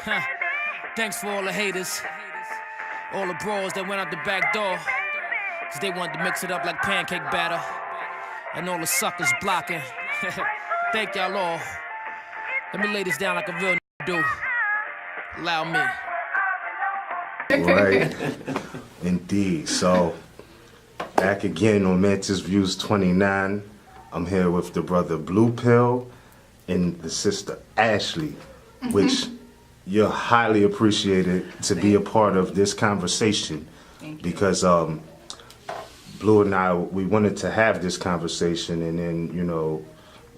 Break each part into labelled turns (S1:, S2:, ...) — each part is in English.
S1: Huh. Thanks for all the haters, all the bros that went out the back door, cause they wanted to mix it up like pancake batter, and all the suckers blocking. Thank y'all all. Let me lay this down like a real do. Allow me.
S2: Right, indeed. So, back again on Mantis Views29. I'm here with the brother Blue Pill and the sister Ashley, which you're highly appreciated to be a part of this conversation, because Blue and I, we wanted to have this conversation, and then, you know,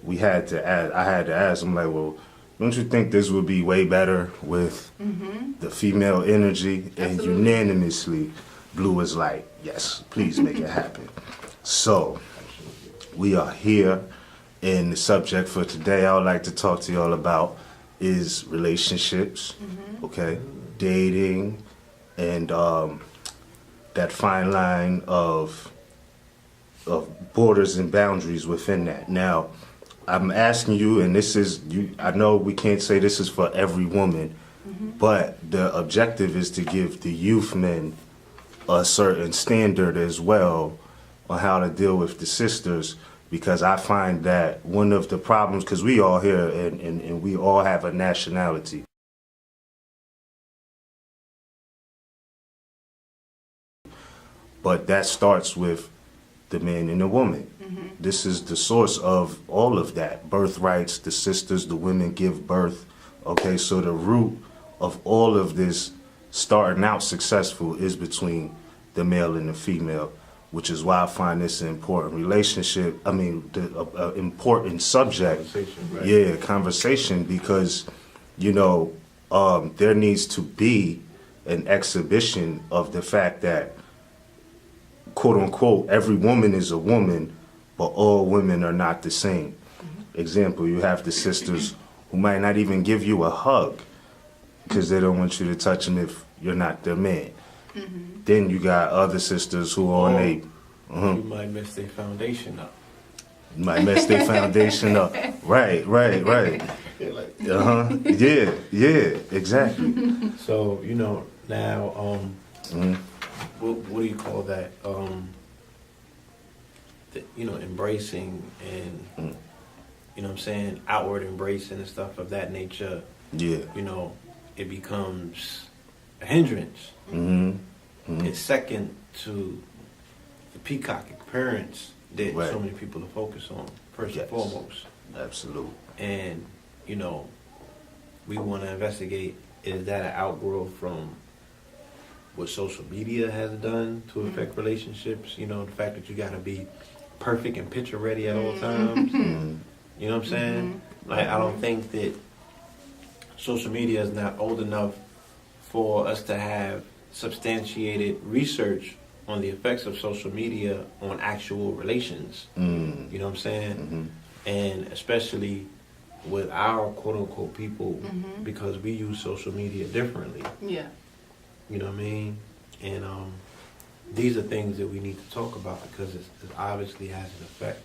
S2: I had to ask, I'm like, well, don't you think this would be way better with the female energy? And unanimously, Blue was like, yes, please make it happen. So, we are here, and the subject for today I would like to talk to y'all about is relationships, okay? Dating, and that fine line of borders and boundaries within that. Now, I'm asking you, and this is, I know we can't say this is for every woman, but the objective is to give the youth men a certain standard as well on how to deal with the sisters, because I find that one of the problems, because we all here and we all have a nationality. But that starts with the man and the woman. This is the source of all of that. Birthrights, the sisters, the women give birth. Okay, so the root of all of this starting out successful is between the male and the female, which is why I find this an important relationship. I mean, the important subject. Conversation, right? Yeah, conversation, because, you know, there needs to be an exhibition of the fact that, quote unquote, every woman is a woman, but all women are not the same. Example, you have the sisters who might not even give you a hug because they don't want you to touch them if you're not their man. Then you got other sisters who are on a...
S3: You might mess their foundation up.
S2: You might mess their foundation up. Right. Yeah, exactly.
S3: So, you know, now, what do you call that? You know, embracing and, you know what I'm saying, outward embracing and stuff of that nature. Yeah. You know, it becomes a hindrance. It's second to the peacock appearance that so many people are focused on, first and foremost.
S2: Absolutely.
S3: And, you know, we want to investigate, is that an outgrowth from what social media has done to affect relationships? You know, the fact that you got to be perfect and picture ready at all times. You know what I'm saying? Like, I don't think that social media is not old enough for us to have substantiated research on the effects of social media on actual relations. You know what I'm saying? And especially with our quote-unquote people, because we use social media differently. Yeah. You know what I mean? And these are things that we need to talk about because it obviously has an effect.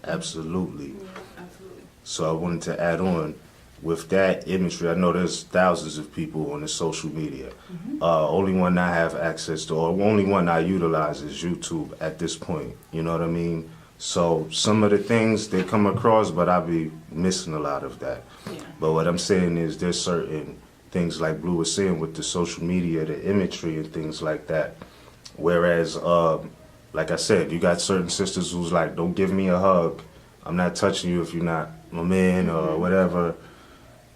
S2: Absolutely.
S4: Yeah, absolutely.
S2: So I wanted to add on, with that imagery, I know there's thousands of people on the social media. Only one I have access to, or only one I utilize is YouTube at this point. You know what I mean? So some of the things they come across, but I be missing a lot of that. Yeah. But what I'm saying is there's certain things like Blue was saying with the social media, the imagery and things like that. Whereas, like I said, you got certain sisters who's like, don't give me a hug. I'm not touching you if you're not my man or whatever.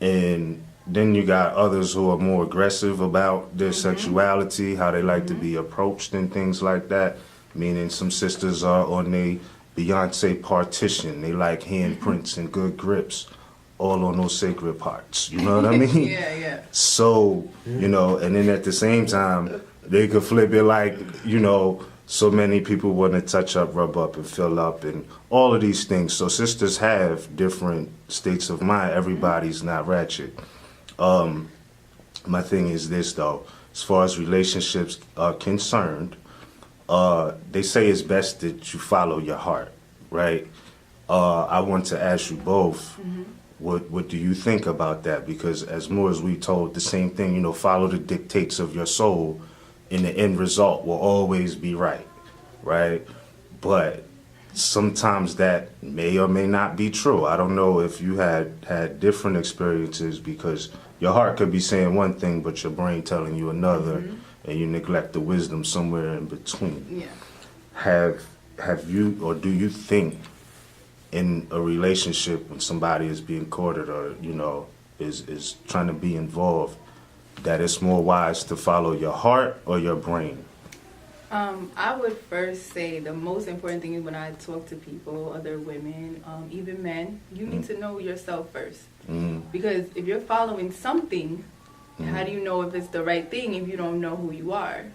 S2: And then you got others who are more aggressive about their sexuality, how they like to be approached and things like that. Meaning some sisters are on a Beyonce partition. They like handprints and good grips all on those sacred parts. You know what I mean?
S4: Yeah.
S2: So, you know, and then at the same time, they could flip it like, you know, so many people want to touch up, rub up, and fill up, and all of these things. So sisters have different states of mind. Everybody's not ratchet. My thing is this, though. As far as relationships are concerned, they say it's best that you follow your heart, right? I want to ask you both, What do you think about that? Because as more as we told the same thing, you know, follow the dictates of your soul, and the end result will always be right, right? But sometimes that may or may not be true. I don't know if you had different experiences, because your heart could be saying one thing, but your brain telling you another, and you neglect the wisdom somewhere in between.
S4: Yeah.
S2: Have you, or do you think in a relationship when somebody is being courted, or, you know, is trying to be involved, that it's more wise to follow your heart or your brain?
S4: I would first say the most important thing is when I talk to people, other women, even men, you need to know yourself first. Because if you're following something, how do you know if it's the right thing if you don't know who you are?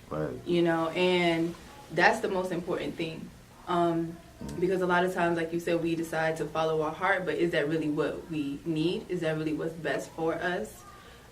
S2: Right.
S4: You know, and that's the most important thing. Because a lot of times, like you said, we decide to follow our heart, but is that really what we need? Is that really what's best for us?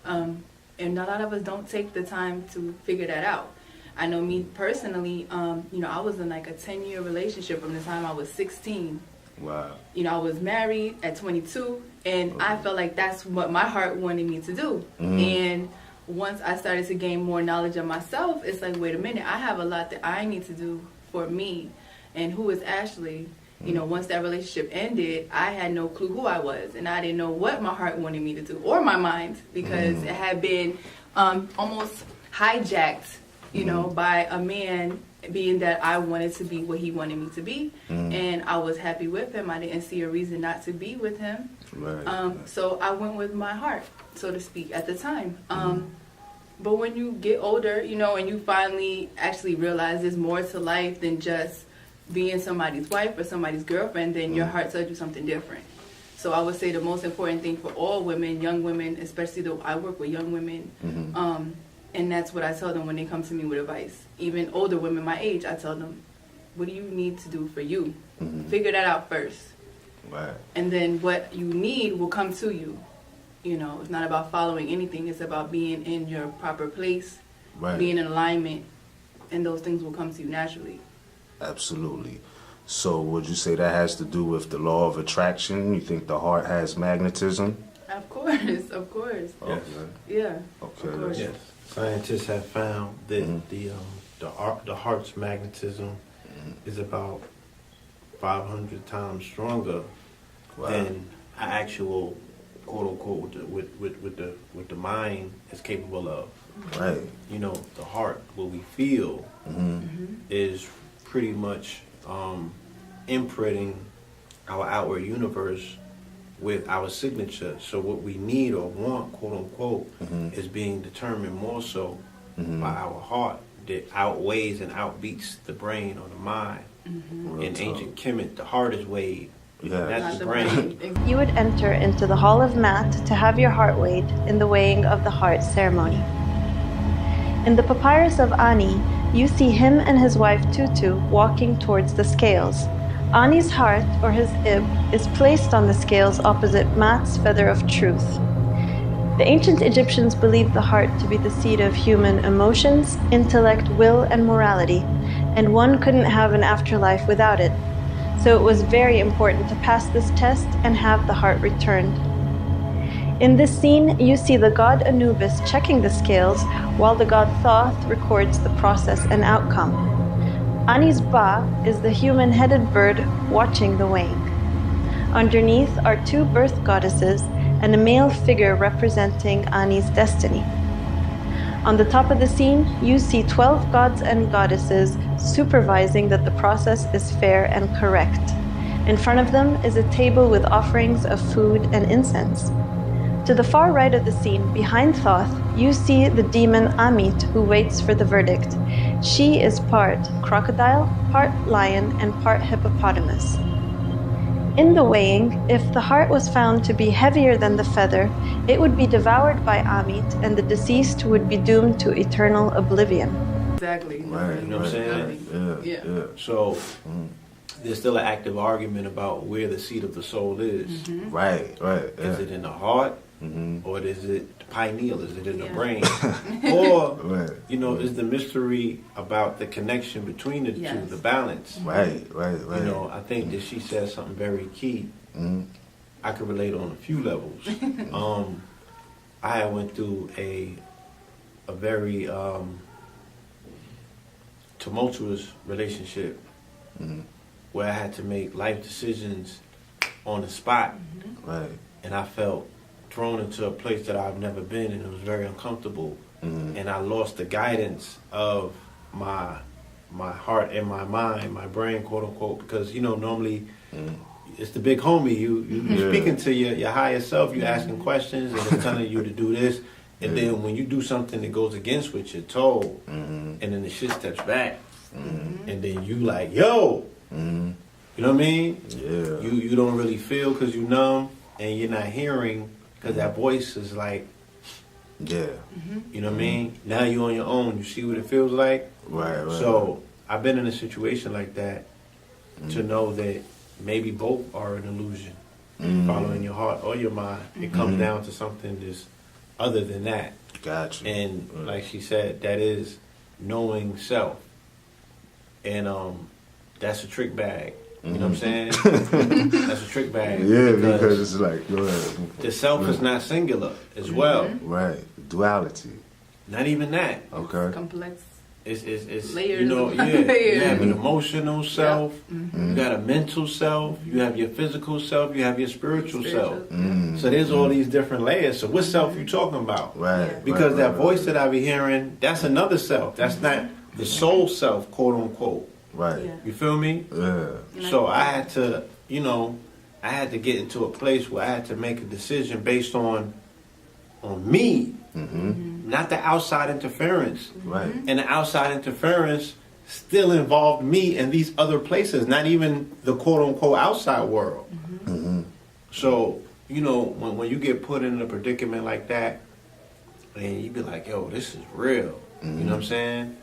S4: And a lot of us don't take the time to figure that out. I know me personally, you know, I was in like a 10-year relationship from the time I was 16.
S2: Wow.
S4: You know, I was married at 22, and I felt like that's what my heart wanted me to do. And once I started to gain more knowledge of myself, it's like, wait a minute, I have a lot that I need to do for me. And who is Ashley? You know, once that relationship ended, I had no clue who I was, and I didn't know what my heart wanted me to do, or my mind, because it had been almost hijacked, you know, by a man, being that I wanted to be what he wanted me to be, and I was happy with him. I didn't see a reason not to be with him.
S2: Right.
S4: So I went with my heart, so to speak, at the time. But when you get older, you know, and you finally actually realize there's more to life than just being somebody's wife or somebody's girlfriend, then your heart tells you something different. So I would say the most important thing for all women, young women, especially though I work with young women, and that's what I tell them when they come to me with advice. Even older women my age, I tell them, what do you need to do for you? Figure that out first.
S2: Right.
S4: And then what you need will come to you. You know, it's not about following anything. It's about being in your proper place, being in alignment, and those things will come to you naturally.
S2: Absolutely. So would you say that has to do with the law of attraction? You think the heart has magnetism?
S4: Of course, of course.
S2: Okay.
S4: Yeah.
S2: Okay.
S4: Of course.
S3: Yes. Scientists have found that the heart's magnetism is about 500 times stronger than an actual quote unquote with the mind is capable of.
S2: Right.
S3: You know, the heart, what we feel, is pretty much imprinting our outward universe with our signature. So what we need or want, quote unquote, is being determined more so by our heart that outweighs and outbeats the brain or the mind. In ancient Kemet, the heart is weighed. That's the brain.
S5: You would enter into the Hall of Mat to have your heart weighed in the weighing of the heart ceremony. In the papyrus of Ani, you see him and his wife Tutu walking towards the scales. Ani's heart, or his ib, is placed on the scales opposite Mat's feather of truth. The ancient Egyptians believed the heart to be the seat of human emotions, intellect, will, and morality, and one couldn't have an afterlife without it. So it was very important to pass this test and have the heart returned. In this scene, you see the god Anubis checking the scales, while the god Thoth records the process and outcome. Ani's Ba is the human-headed bird watching the weighing. Underneath are two birth goddesses and a male figure representing Ani's destiny. On the top of the scene, you see 12 gods and goddesses supervising that the process is fair and correct. In front of them is a table with offerings of food and incense. To the far right of the scene, behind Thoth, you see the demon Amit, who waits for the verdict. She is part crocodile, part lion, and part hippopotamus. In the weighing, if the heart was found to be heavier than the feather, it would be devoured by Amit, and the deceased would be doomed to eternal oblivion.
S4: Exactly.
S2: Right.
S3: You know what I'm saying?
S4: Yeah.
S3: So there's still an active argument about where the seat of the soul is.
S2: Right.
S3: Is it in the heart? Or is it the pineal? Is it in the brain? Or, you know, is the mystery about the connection between the two, the balance?
S2: Right.
S3: You know, I think that she said something very key. I could relate on a few levels. I had went through a very tumultuous relationship where I had to make life decisions on the spot.
S2: Right.
S3: And I felt thrown into a place that I've never been, and it was very uncomfortable. And I lost the guidance of my heart and my mind, my brain, quote unquote, because normally it's the big homie. You speaking to your higher self. You asking questions, and it's telling you to do this. And then when you do something that goes against what you're told, and then the shit steps back, and then you like, yo, you know what I mean?
S2: Yeah.
S3: You don't really feel because you numb, and you're not hearing because that voice is like,
S2: Yeah.
S3: you know what I mean? Now you're on your own. You see what it feels like?
S2: Right.
S3: So I've been in a situation like that to know that maybe both are an illusion, following your heart or your mind. It comes down to something that's other than that.
S2: Gotcha.
S3: And like she said, that is knowing self. And that's a trick bag. You know what I'm saying? That's a trick bag.
S2: Yeah, because it's like, go ahead.
S3: The self is not singular as well.
S2: Right. Duality.
S3: Not even that.
S2: Okay.
S4: Complex.
S3: It's
S4: Layers.
S3: you have an emotional self, you got a mental self, you have your physical self, you have your spiritual self. So there's all these different layers. So what self you talking about?
S2: Right.
S3: Because that voice that I be hearing, that's another self. That's not the soul self, quote unquote.
S2: Right.
S4: Yeah.
S3: You feel me?
S2: Yeah.
S3: So I had to, I had to get into a place where I had to make a decision based on me, not the outside interference.
S2: Right.
S3: And the outside interference still involved me in these other places, not even the quote-unquote outside world. So, when you get put in a predicament like that, and you be like, yo, this is real. You know what I'm saying?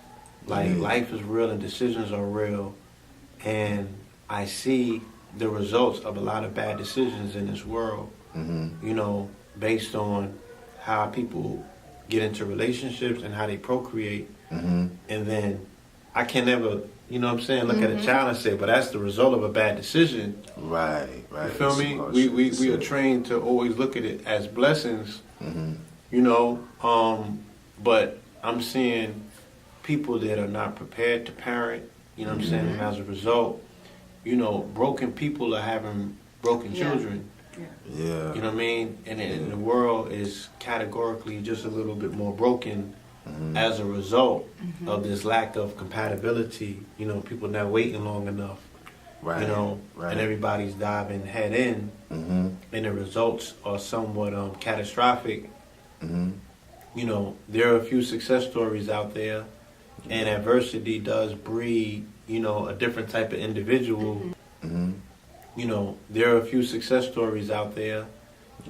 S3: Like, life is real and decisions are real. And I see the results of a lot of bad decisions in this world, based on how people get into relationships and how they procreate. And then I can never, look at a child and say, but that's the result of a bad decision.
S2: Right.
S3: You feel me? We are trained to always look at it as blessings, but I'm seeing people that are not prepared to parent, and as a result, broken people are having broken children.
S2: Yeah.
S3: You know what I mean? And the world is categorically just a little bit more broken as a result of this lack of compatibility. People not waiting long enough.
S2: Right.
S3: And everybody's diving head in, and the results are somewhat catastrophic. There are a few success stories out there, and adversity does breed, a different type of individual. There are a few success stories out there,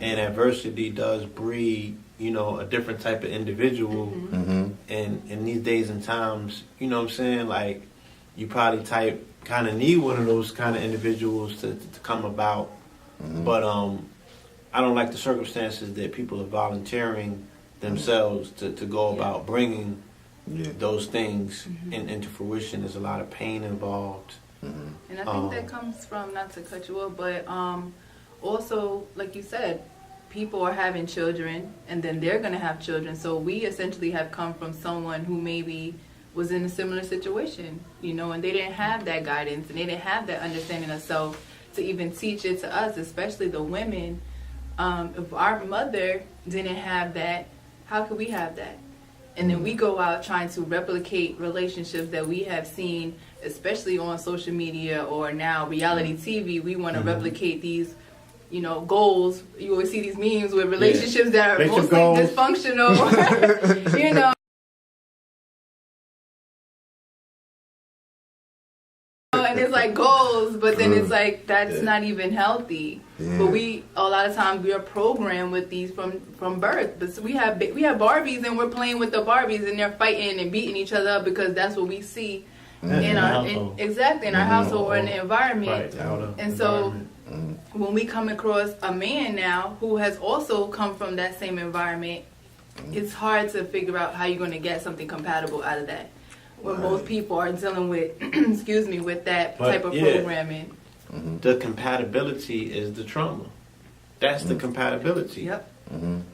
S3: and adversity does breed, a different type of individual. And in these days and times, like, you probably kind of need one of those kind of individuals to come about. But I don't like the circumstances that people are volunteering themselves to go about bringing those things into fruition. There's a lot of pain involved.
S4: And I think that comes from, not to cut you off, but also, like you said, people are having children, and then they're going to have children. So we essentially have come from someone who maybe was in a similar situation, and they didn't have that guidance, and they didn't have that understanding of self to even teach it to us, especially the women. If our mother didn't have that, how could we have that? And then we go out trying to replicate relationships that we have seen, especially on social media or now reality TV. We want to replicate these, goals. You always see these memes with relationships that are mostly dysfunctional, And it's like goals, but then it's like that's not even healthy. But a lot of times we are programmed with these from birth. But so we have Barbies, and we're playing with the Barbies, and they're fighting and beating each other up because that's what we see in our household or in the environment. And so when we come across a man now who has also come from that same environment, it's hard to figure out how you're going to get something compatible out of that. When most people are dealing with, with that type of programming.
S3: The compatibility is the trauma. That's the compatibility.
S4: Yep.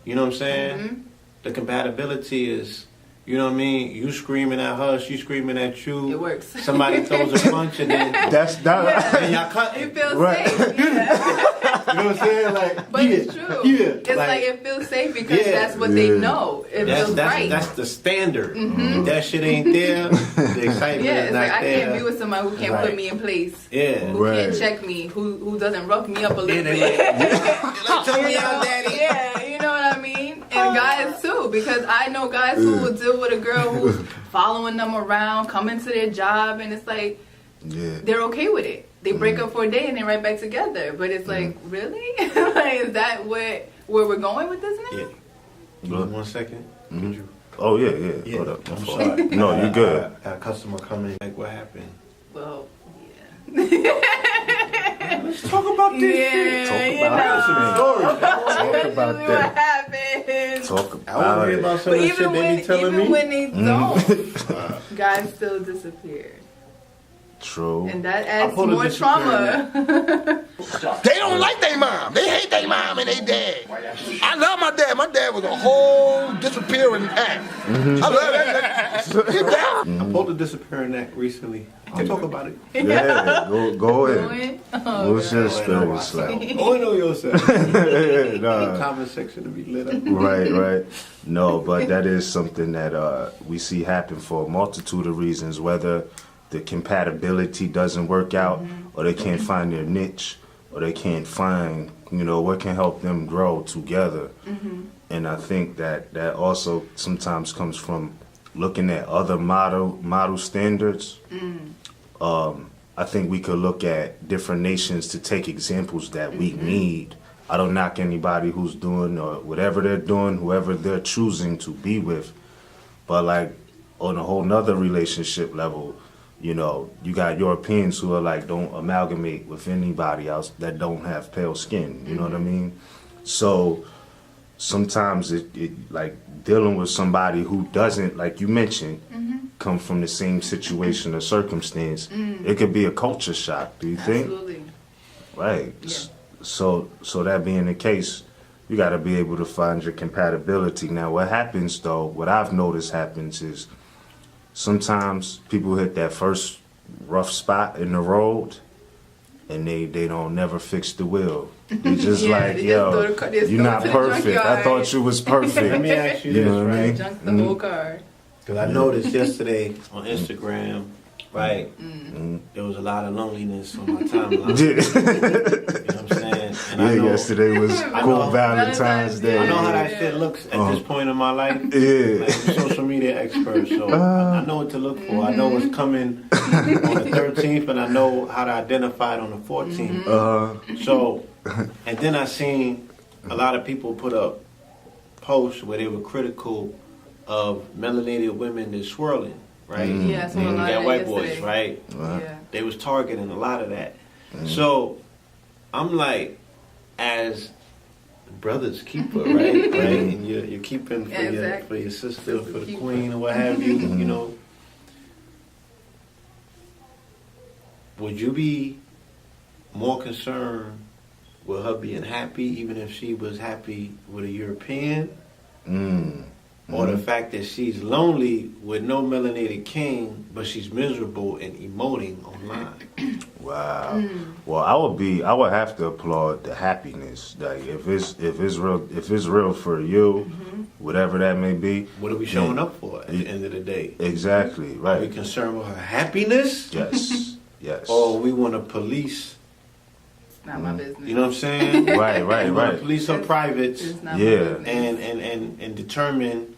S3: You know what I'm saying? The compatibility is, you know what I mean? You screaming at her, she screaming at you.
S4: It works.
S3: Somebody throws a punch and then
S2: That's that.
S3: and y'all cut.
S4: It feels
S2: Right.
S4: safe. Yeah.
S3: You know what I'm saying? Like,
S4: But it's true. It's like it feels safe because that's what they know. It feels right.
S3: That's the standard. If that shit ain't there, the excitement
S4: Yeah,
S3: is
S4: it's
S3: not
S4: like I
S3: there.
S4: can't be with somebody who can't put me in place.
S3: Yeah.
S4: Who can't
S2: Right.
S4: check me, who doesn't rough me up a little
S3: Yeah,
S4: bit.
S3: like, tell me
S4: You
S3: out,
S4: know?
S3: daddy.
S4: Yeah, you know what I mean? And guys too, because I know guys who will deal with a girl who's following them around, coming to their job, and it's like they're okay with it. They break up for a day and then right back together. But it's like, really? Like, is that where we're going with this now?
S3: Yeah. Give me 1 second. Could you-
S2: Oh yeah. Hold up.
S3: I'm sorry.
S2: No, you good.
S3: I got a customer coming. Like, what happened?
S4: Well, yeah.
S3: Let's talk about this shit.
S2: Talk about
S3: Stories.
S2: Talk about
S4: What
S2: that.
S4: happens?
S2: Talk
S3: I want
S2: about
S3: to hear
S2: it.
S3: about some
S4: But
S3: of the shit they be telling
S4: even
S3: me.
S4: when they don't, guys still disappear.
S2: True.
S4: And that
S3: I
S4: adds
S3: pulled a
S4: more
S3: disciplinary.
S4: trauma.
S6: They don't like their mom. They hate their mom and their dad. I love my dad. My dad was a whole disappearing act. I love that. Get down.
S3: I pulled a disappearing act recently. I'll talk about it.
S2: Yeah, go ahead.
S4: Oh,
S2: What's your experience like?
S3: Oh, I know yourself.
S2: Nah.
S3: Comment section to be lit up.
S2: Right. No, but that is something that we see happen for a multitude of reasons, whether the compatibility doesn't work out or they can't find their niche or they can't find, what can help them grow together. And I think that also sometimes comes from looking at other model standards. I think we could look at different nations to take examples that we need. I don't knock anybody who's doing or whatever they're doing, whoever they're choosing to be with. But like on a whole nother relationship level, you got Europeans who are like, don't amalgamate with anybody else that don't have pale skin. You know what I mean? So sometimes it like dealing with somebody who doesn't, like you mentioned, come from the same situation or circumstance, it could be a culture shock. Do you think?
S4: Absolutely.
S2: Right.
S4: Yeah.
S2: So that being the case, you got to be able to find your compatibility. Now, what happens though? What I've noticed happens is sometimes people hit that first rough spot in the road, and they don't never fix the wheel. They just like,
S4: they
S2: yo,
S4: just throw the
S2: you're not
S4: to the
S2: perfect. I
S4: junkyard.
S2: thought you was perfect.
S3: Let me ask you
S2: You
S3: this,
S2: know what I
S3: right?
S2: mean?
S4: Junk the whole car.
S3: Because I noticed yesterday on Instagram, right, there was a lot of loneliness on my timeline. You know what I'm saying? And I know,
S2: yesterday was
S3: I
S2: cool
S3: know-
S2: Valentine's Day.
S3: I know how that shit looks at this point in my life.
S2: Yeah.
S3: Like I'm a social media expert, so I know what to look for. I know what's coming on the 13th, and I know how to identify it on the 14th. So, and then I seen a lot of people put up posts where they were critical of melanated women that's swirling, right?
S4: Yeah, I saw a
S3: And
S4: lot
S3: that
S4: of
S3: white
S4: that
S3: boys,
S4: yesterday.
S3: right?
S4: Yeah.
S3: They was targeting a lot of that. So I'm like, as brother's keeper, right? And you're keeping for
S4: Exactly.
S3: for your sister, for the
S4: Keeper.
S3: queen, or what have you. You know, would you be more concerned with her being happy, even if she was happy with a European? Or the fact that she's lonely with no melanated king, but she's miserable and emoting online?
S2: Wow. Well, I would have to applaud the happiness. Like if it's real for you, whatever that may be.
S3: What are we showing up for at the end of the day?
S2: Exactly.
S3: Are we
S2: Right.
S3: concerned with her happiness?
S2: Yes. Yes.
S3: Or we want to police,
S4: It's not my business.
S3: you know what I'm saying?
S2: Right.
S3: We want to police her privates
S4: It's not
S2: Yeah.
S4: my business.
S3: and determine,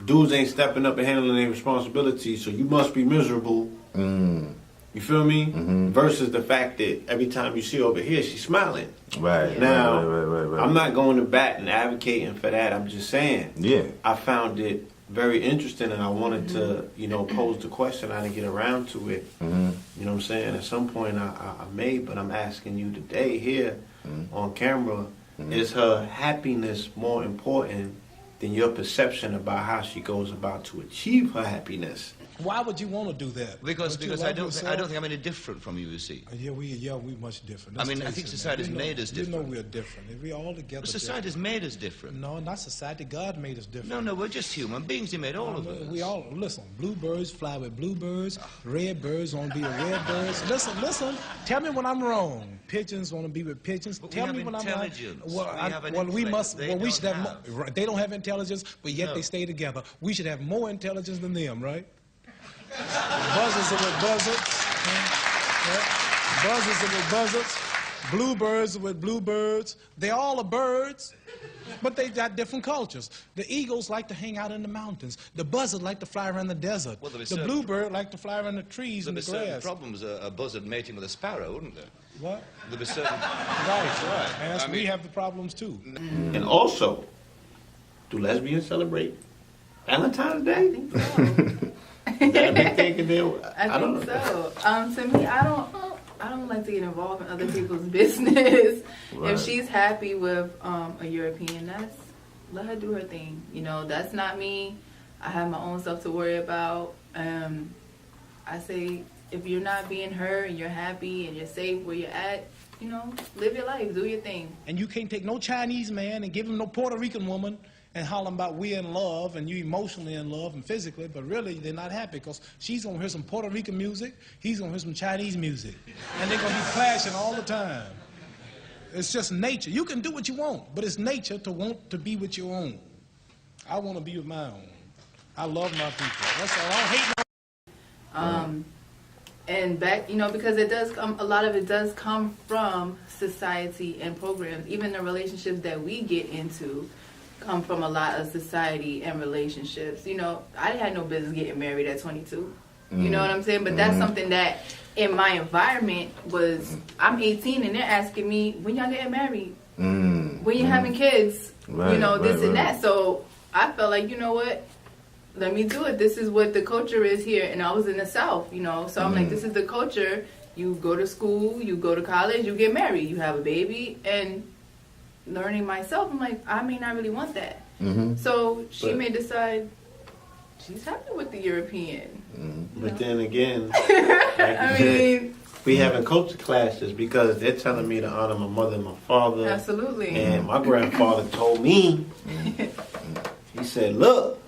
S3: dudes ain't stepping up and handling their responsibility, so you must be miserable. You feel me? Versus the fact that every time you see her over here, she's smiling.
S2: Right.
S3: Now,
S2: Right.
S3: I'm not going to bat and advocating for that. I'm just saying.
S2: Yeah.
S3: I found it very interesting, and I wanted to, pose the question. I didn't get around to it. You know what I'm saying? At some point, I may, but I'm asking you today here on camera: is her happiness more important then your perception about how she goes about to achieve her happiness.
S7: Why would you want to do that?
S8: Because
S7: Don't you
S8: I
S7: love
S8: don't
S7: yourself?
S8: think I'm any different from you. You see.
S7: Yeah, we much different.
S8: I
S7: Let's
S8: mean, I
S7: face
S8: think
S7: it, man.
S8: society's
S7: You know-
S8: made us
S7: You know
S8: different.
S7: we're different. We're all together.
S8: Society's made us different.
S7: No, not society. God made us different.
S8: No, we're just human beings. He made all of us.
S7: We all listen. Bluebirds fly with bluebirds. Red birds want to be with red birds. Listen. Tell me when I'm wrong. Pigeons want to be with pigeons.
S8: But we
S7: Tell
S8: have
S7: me when I'm right.
S8: intelligence.
S7: Well,
S8: We have an
S7: we
S8: intellect.
S7: must.
S8: They
S7: Well, we
S8: don't
S7: should have.
S8: have.
S7: Right, they don't have intelligence, but yet
S8: No.
S7: they stay together. We should have more intelligence than them, right? Buzzards are with buzzards. Yeah. Buzzards are with buzzards. Bluebirds are with bluebirds. They all are birds, but they got different cultures. The eagles like to hang out in the mountains. The buzzard like to fly around the desert.
S8: Well, there'll be
S7: the
S8: certain-
S7: bluebird like to fly around the trees
S8: There'd
S7: and
S8: be
S7: the
S8: certain
S7: grass.
S8: problems, a buzzard mating with a sparrow, wouldn't there?
S7: What?
S8: There'd be certain...
S7: Right. And that's,
S8: I
S7: we
S8: mean-
S7: have the problems too.
S3: And also, do lesbians celebrate Valentine's
S4: I
S3: Day?
S4: think so.
S3: Is that a big thing in there?
S4: I
S3: don't
S4: think
S3: know.
S4: so. To me, I don't like to get involved in other people's business.
S2: Right.
S4: If she's happy with a European, let her do her thing. You know, that's not me. I have my own stuff to worry about. I say, if you're not being her and you're happy and you're safe where you're at, you know, live your life, do your thing.
S7: And you can't take no Chinese man and give him no Puerto Rican woman and holler about we're in love and you emotionally in love and physically, but really they're not happy because she's going to hear some Puerto Rican music, he's going to hear some Chinese music. And they're going to be clashing all the time. It's just nature. You can do what you want, but it's nature to want to be with your own. I want to be with my own. I love my people. That's all. I don't hate no.
S4: And back, you know, because it does come, a lot of it does come from society and programs. Even the relationships that we get into come from a lot of society and relationships. You know, I had no business getting married at 22. You know what I'm saying? But that's something that in my environment was, I'm 18 and they're asking me, when y'all getting married? When you having kids?
S2: Right,
S4: you know, this
S2: right,
S4: and
S2: right.
S4: that. So I felt like, you know what? Let me do it. This is what the culture is here. And I was in the South, you know. So I'm like, this is the culture. You go to school, you go to college, you get married, you have a baby. And learning myself, I'm like, I may not really want that. So she may decide she's happy with the European.
S3: But then again, like you
S4: I
S3: said,
S4: mean,
S3: we having culture clashes because they're telling me to honor my mother and my father.
S4: absolutely.
S3: And my grandfather told me, he said, look,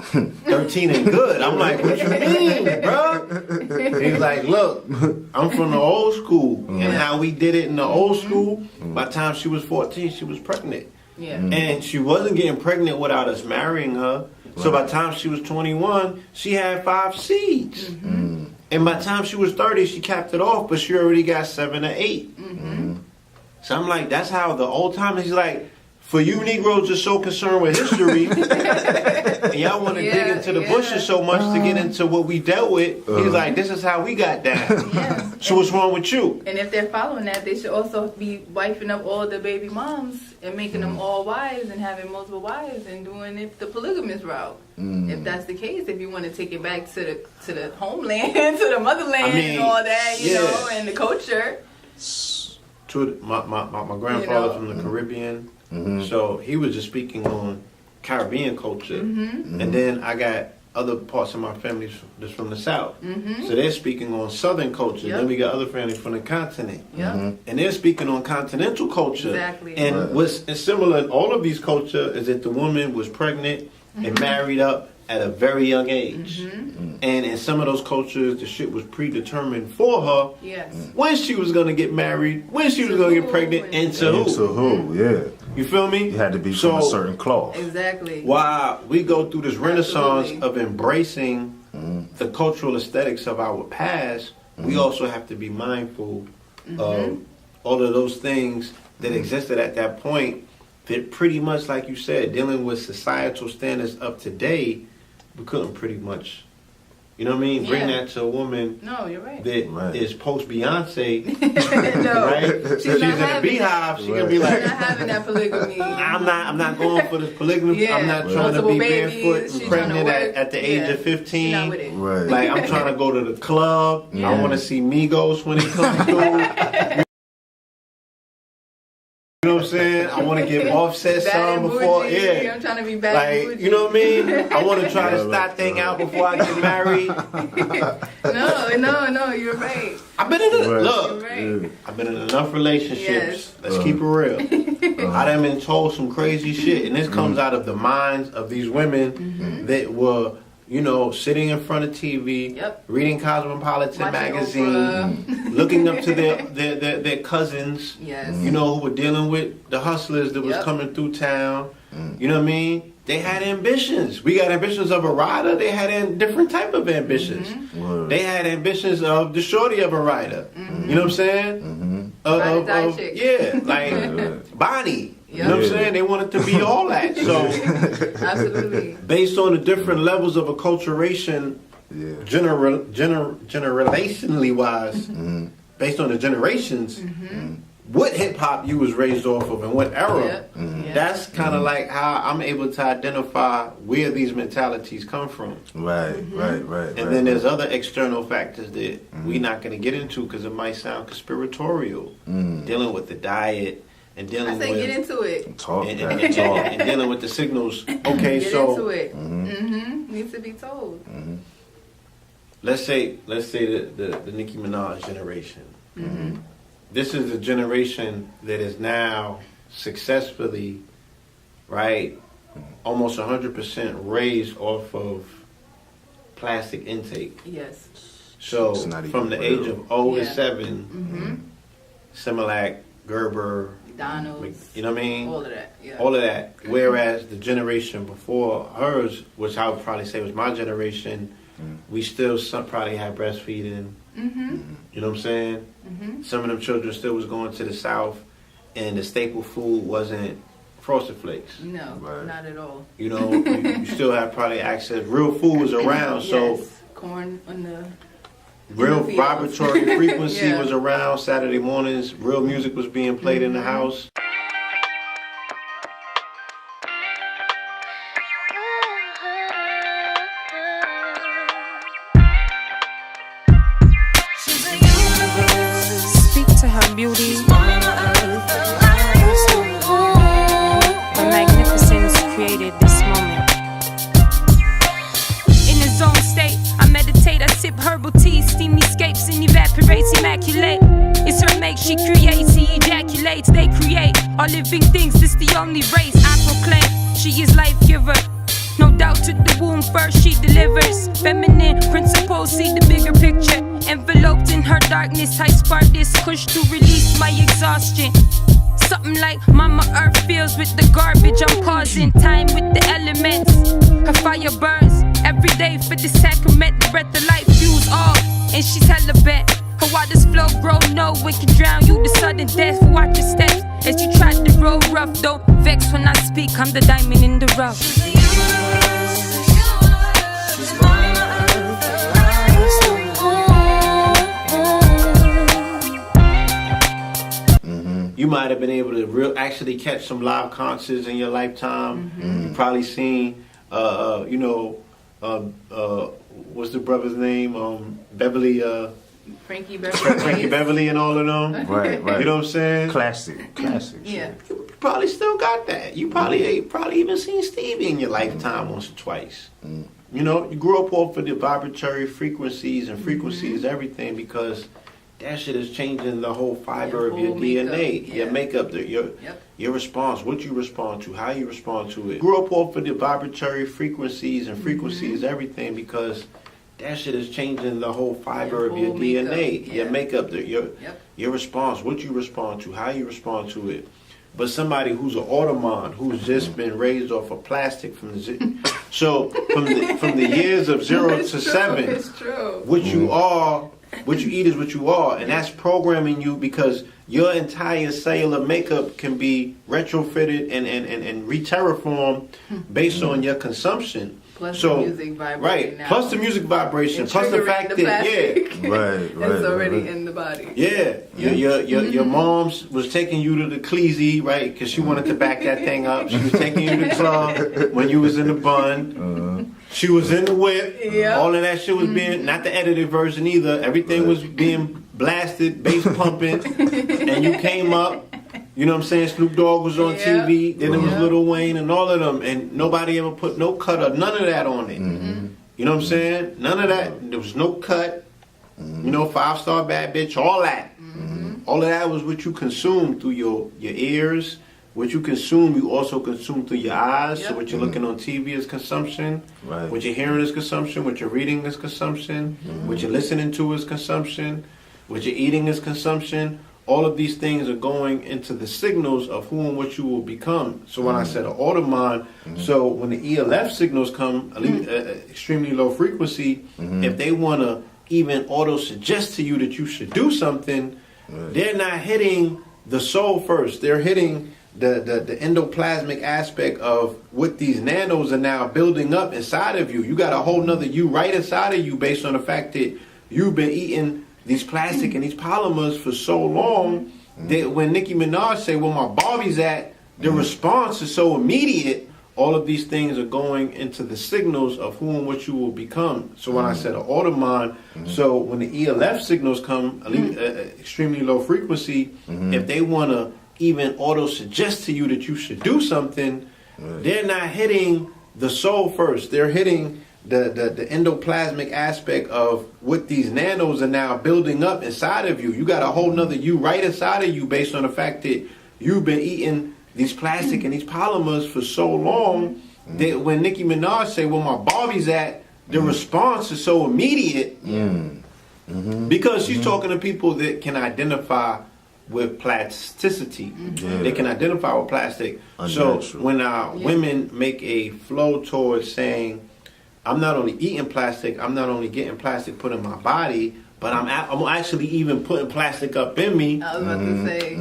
S3: 13 ain't good. I'm like, what you mean, bro? He's like, look, I'm from the old school. And how we did it in the old school, by the time she was 14, she was pregnant.
S4: Yeah.
S3: And she wasn't getting pregnant without us marrying her. So by the time she was 21, she had 5 seeds. And by the time she was 30, she capped it off, but she already got 7 or 8. So I'm like, that's how the old timers, he's like, for you Negroes are so concerned with history, and y'all want to dig into the bushes so much to get into what we dealt with, he's like, this is how we got down.
S4: Yeah.
S3: So what's wrong with you?
S4: And if they're following that, they should also be wifing up all the baby moms and making them all wives and having multiple wives and doing it the polygamous route. If that's the case, if you want to take it back to the homeland, to the motherland
S3: I mean,
S4: and all that, you
S3: yeah.
S4: know, and the culture.
S3: My grandfather from the Caribbean, so he was just speaking on Caribbean culture. And then I got other parts of my family that's from the South. So they're speaking on Southern culture.
S4: Yep.
S3: Then we got other families from the continent.
S4: Yeah.
S3: And they're speaking on continental culture.
S4: Exactly.
S3: And what's similar in all of these cultures is that the woman was pregnant and married up at a very young age. And in some of those cultures, the shit was predetermined for her.
S4: Yes.
S3: When she was going to get married, when she was going to get pregnant, and to
S2: And to
S3: who.
S2: who? Yeah.
S3: You feel me?
S2: You had to be from a certain cloth.
S4: Exactly.
S3: While we go through this renaissance
S4: Absolutely.
S3: of embracing the cultural aesthetics of our past, we also have to be mindful of all of those things that existed at that point that pretty much, like you said, dealing with societal standards of today, we couldn't pretty much, you know what I mean, bring
S4: Yeah.
S3: that to a woman
S4: No, you're right.
S3: that is post Beyonce,
S4: No.
S3: right? She's in a
S4: having
S3: beehive. She gonna be
S4: She's
S3: like,
S4: not having that polygamy.
S3: I'm not going for this polygamy.
S4: Yeah.
S3: I'm not trying to
S4: Multiple
S3: be
S4: babies,
S3: barefoot
S4: she's
S3: and
S4: trying to
S3: pregnant
S4: work.
S3: at the age
S4: Yeah.
S3: of
S4: She's not
S3: 15.
S4: with it.
S2: Right.
S3: Like I'm trying to go to the club. I want to see Migos when it comes through. You know what I'm saying? I want to get Offset
S4: Bad
S3: some
S4: and
S3: before,
S4: bougie.
S3: yeah.
S4: I'm trying to be bad and
S3: Like,
S4: bougie.
S3: you know what I mean? I want to try to start thing out before I get married.
S4: No, you're right.
S3: I've been in
S4: You're
S3: look.
S4: right.
S3: I've been in enough relationships.
S4: Yes.
S3: Let's keep it real. I done been told some crazy shit, and this comes out of the minds of these women that were, you know, sitting in front of TV, reading Cosmopolitan
S4: Watching
S3: magazine,
S4: Oprah.
S3: looking up to their cousins,
S4: Yes.
S3: you know, who were dealing with the hustlers that was coming through town. You know what I mean? They had ambitions. We got ambitions of a rider. They had different type of ambitions. They had ambitions of the shorty of a rider. You know what I'm saying? Yeah, like Bonnie. You know what I'm saying? They wanted to be all that. So,
S4: absolutely.
S3: Based on the different levels of acculturation, generationally wise, based on the generations, what hip hop you was raised off of and what era, that's kind of like how I'm able to identify where these mentalities come from.
S2: Right.
S3: And then there's other external factors that we're not going to get into because it might sound conspiratorial, dealing with the diet and dealing
S4: I say
S3: with
S4: get into it.
S3: and dealing with the signals. Okay,
S4: Get
S3: so
S4: into it. Needs to be told.
S3: let's say the Nicki Minaj generation. This is a generation that is now successfully, right, almost 100% raised off of plastic intake.
S4: Yes.
S3: So
S2: It's not
S3: from the
S2: even
S3: age
S2: real.
S3: of 0 to 7, Similac, Gerber,
S4: McDonald's.
S3: you know what I mean?
S4: All of that. Yeah.
S3: All of that. Whereas the generation before hers, which I would probably say was my generation, we still probably had breastfeeding. You know what I'm saying? Some of them children still was going to the South, and the staple food wasn't Frosted Flakes.
S4: No, not at all.
S3: You know, you still have probably access. Real food was around, so
S4: corn on the
S3: real
S4: fields.
S3: vibratory frequency
S4: Yeah.
S3: was around. Saturday mornings, real music was being played in the house.
S9: Speak to her beauty. Her magnificence created this moment. In his own state, I meditate, I sip herbal tea, steam escapes and evaporates, immaculate. It's her make, she creates, he ejaculates, they create. All living things, this the only race I proclaim. She is life giver. No doubt to the womb first she delivers. Feminine principles, see the bigger picture. Enveloped in her darkness, I spark this push to release my exhaustion. Something like Mama Earth feels with the garbage. I'm pausing time with the elements. Her fire burns every day for the sacrament. The breath of life fuels all, and she's hella bent. Her waters flow, grow, no one can drown you. The sudden death, watch your steps as you try to roll rough. Don't vex when I speak, I'm the diamond in the rough.
S3: You might have been able to actually catch some live concerts in your lifetime. You probably seen, what's the brother's name? Beverly.
S4: Frankie Beverly.
S3: Frankie Beverly and all of them.
S2: Right.
S3: You know what I'm saying?
S2: Classic.
S4: Yeah.
S3: You probably still got that. You probably even seen Stevie in your lifetime once or twice. You know, you grew up off of the vibratory frequencies, and frequency is everything because that shit is changing the whole fiber of your DNA, your makeup, your response, what you respond to, how you respond to it. Grew up off of the vibratory frequencies, and frequency is everything because that shit is changing the whole fiber of your DNA, your makeup, your response, what you respond to, how you respond to it. But somebody who's an automat, who's just been raised off of plastic from the so from the years of 0 to 7,
S4: It's true.
S3: what you are, what you eat is what you are, and that's programming you because your entire cellular makeup can be retrofitted and re-terraformed based on your consumption.
S4: Plus the music vibration.
S3: Right.
S4: Now.
S3: Plus the music vibration.
S4: And
S3: Plus the
S4: triggering
S3: fact
S4: the
S3: that
S4: plastic.
S2: Right.
S4: It's already in the body.
S3: Yeah, your mom's was taking you to the Cleasy, right? Because she wanted to back that thing up. She was taking you to the club when you was in the bun. She was in the whip. All of that shit was being, not the edited version either. Everything was being blasted, bass pumping, and you came up. You know what I'm saying? Snoop Dogg was on
S4: Yeah.
S3: TV. Then it was
S4: Yeah.
S3: Lil Wayne and all of them. And nobody ever put no cut or none of that on it. You know what I'm saying? None of that. There was no cut. You know, 5-star bad bitch, all that. All of that was what you consumed through your ears. What you consume, you also consume through your eyes. So
S4: Yep.
S3: what you're looking on TV is consumption.
S2: Right.
S3: What you're hearing is consumption. What you're reading is consumption. What you're listening to is consumption. What you're eating is consumption. All of these things are going into the signals of who and what you will become. So when I said an Audemars, so when the ELF signals come, extremely low frequency, if they want to even auto-suggest to you that you should do something, they're not hitting the soul first. They're hitting the endoplasmic aspect of what these nanos are now building up inside of you. You got a whole nother you right inside of you based on the fact that you've been eating these plastic and these polymers for so long that when Nicki Minaj say, "Where my Barbie's at," the response is so immediate. All of these things are going into the signals of who and what you will become. So when I said an Audemars, so when the ELF signals come, extremely low frequency, if they want to even auto-suggest to you that you should do something, they're not hitting the soul first. They're hitting the endoplasmic aspect of what these nanos are now building up inside of you. You got a whole nother you right inside of you based on the fact that you've been eating these plastic and these polymers for so long that when Nicki Minaj say, "Where my Barbie's at," the response is so immediate because she's talking to people that can identify with plasticity. They can identify with plastic.
S2: Unnatural.
S3: So when women make a flow towards saying, "I'm not only eating plastic, I'm not only getting plastic put in my body, but I'm actually even putting plastic up in me."
S4: I was about to say.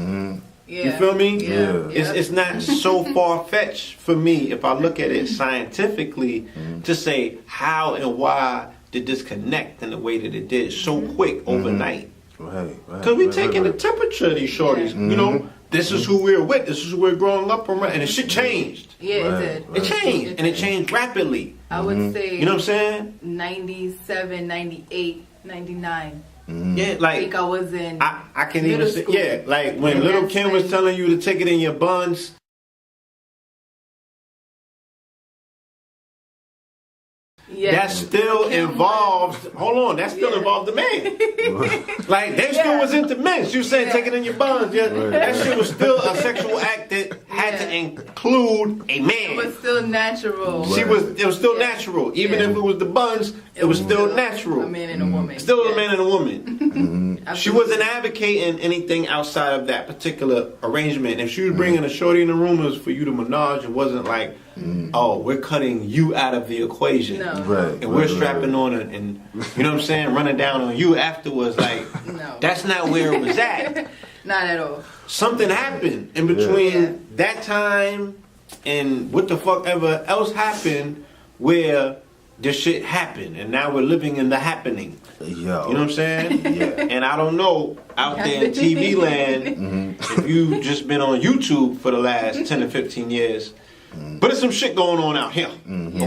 S4: Yeah.
S3: You feel me?
S4: Yeah.
S3: It's not so far-fetched for me if I look at it scientifically to say how and why did this connect in the way that it did so quick overnight.
S2: Right.
S3: Because we're taking the temperature of these shorties. You know, this is who we're with. This is who we're growing up around. And the shit changed.
S4: Yeah, it did.
S3: It changed. And it changed rapidly.
S4: I would say,
S3: You know what I'm saying?
S4: 97, 98, 99.
S3: Yeah,
S4: I
S3: like
S4: think I was in
S3: I can even
S4: middle
S3: say,
S4: school.
S3: yeah, like when
S4: And
S3: Little
S4: that's
S3: Kim was
S4: when-
S3: telling you to take it in your buns.
S4: Yeah.
S3: That still involved. Hold on, that still involved the man. Like they still was into men. She was saying take it in your buns. Yeah, that shit was still a sexual act that had to include a man.
S4: It was still natural.
S3: It was still natural. Even if it was the buns, it was still natural.
S4: A man and a woman.
S3: Still a man and a woman. She wasn't advocating anything outside of that particular arrangement. If she was bringing a shorty in the room, it was for you to menage. It wasn't like, oh, we're cutting you out of the equation.
S4: No.
S3: And we're strapping on and you know what I'm saying, running down on you afterwards. Like,
S4: No.
S3: that's not where it was at.
S4: Not at all.
S3: Something happened in between that time and what the fuck ever else happened where this shit happened. And now we're living in the happening.
S2: Yo.
S3: You know what I'm saying?
S2: Yeah.
S3: And I don't know out there in TV land if you've just been on YouTube for the last 10 to 15 years. But there's some shit going on out here.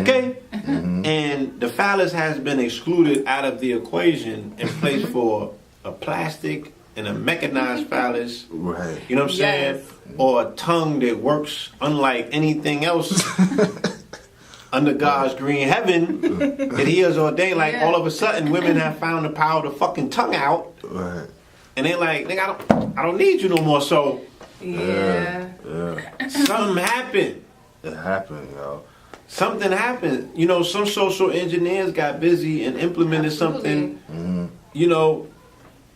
S3: Okay? And the phallus has been excluded out of the equation in place for a plastic and a mechanized phallus.
S2: Right.
S3: You know what I'm saying?
S4: Yes.
S3: Or a tongue that works unlike anything else under God's green heaven that He has ordained. Like all of a sudden, women have found the power to fucking tongue out,
S2: Right.
S3: and they're like, "Nigga, I don't need you no more." So
S4: Yeah.
S3: something happened.
S2: It happened, yo.
S3: Something happened. You know, some social engineers got busy and implemented something. You know,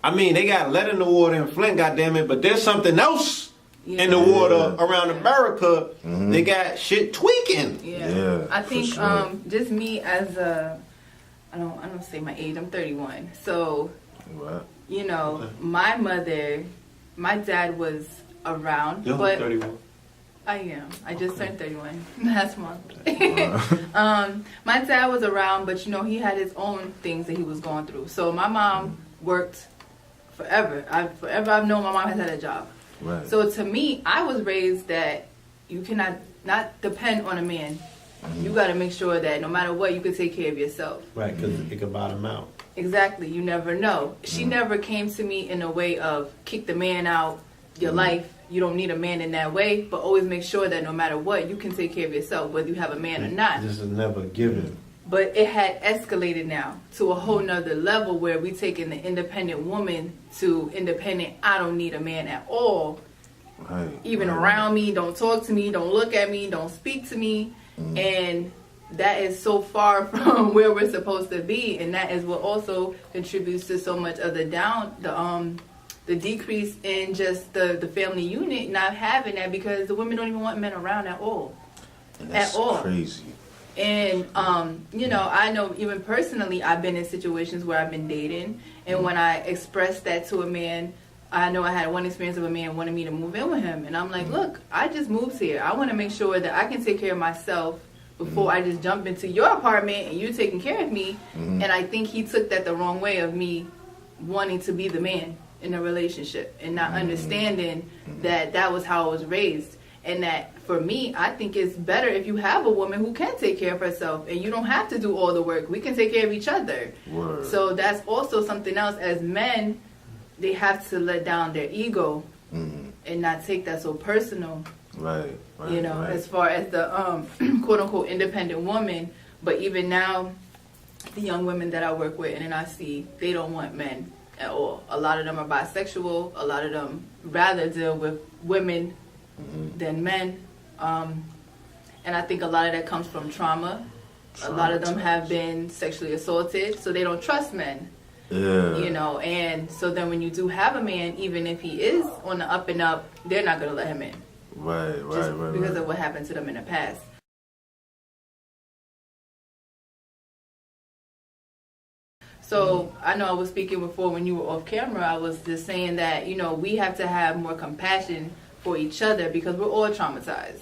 S3: I mean, they got lead in the water in Flint, goddammit, but there's something else in the water around America. They got shit tweaking.
S4: Yeah. I
S2: for
S4: think
S2: sure.
S4: just me as a I don't say my age, I'm 31. So,
S2: Right.
S4: you know, my dad was around,
S3: You're
S4: but
S3: 31.
S4: I am. I just turned 31 last month. My dad was around, but you know, he had his own things that he was going through. So my mom worked forever. I've known my mom has had a job.
S2: Right.
S4: So to me, I was raised that you cannot not depend on a man. You got to make sure that no matter what, you can take care of yourself.
S3: Right, because it could bottom out.
S4: Exactly. You never know. She never came to me in a way of kick the man out, your life. You don't need a man in that way, but always make sure that no matter what, you can take care of yourself, whether you have a man or not.
S3: This is never given.
S4: But it had escalated now to a whole nother level where we taking the independent woman to independent, I don't need a man at all.
S2: Right,
S4: Even
S2: right.
S4: around me, don't talk to me, don't look at me, don't speak to me. And that is so far from where we're supposed to be. And that is what also contributes to so much of the decrease in just the family unit, not having that, because the women don't even want men around at all.
S2: And that's
S4: at all.
S2: crazy.
S4: And, I know even personally, I've been in situations where I've been dating. And when I expressed that to a man, I know I had one experience of a man wanting me to move in with him. And I'm like, look, I just moved here. I want to make sure that I can take care of myself before I just jump into your apartment and you taking care of me. And I think he took that the wrong way of me wanting to be the man in a relationship and not understanding that that was how I was raised. And that for me, I think it's better if you have a woman who can take care of herself and you don't have to do all the work. We can take care of each other.
S2: Word.
S4: So that's also something else. As men, they have to let down their ego and not take that so personal.
S2: Right.
S4: Right. As far as the quote unquote independent woman. But even now, the young women that I work with and I see, they don't want men at all. A lot of them are bisexual. A lot of them rather deal with women than men. And I think a lot of that comes from trauma. A lot of them have been sexually assaulted, so they don't trust men.
S2: Yeah.
S4: And so then when you do have a man, even if he is on the up and up, they're not going to let him in.
S2: Right.
S4: Because of what happened to them in the past. So I know I was speaking before when you were off camera, I was just saying that, we have to have more compassion for each other because we're all traumatized.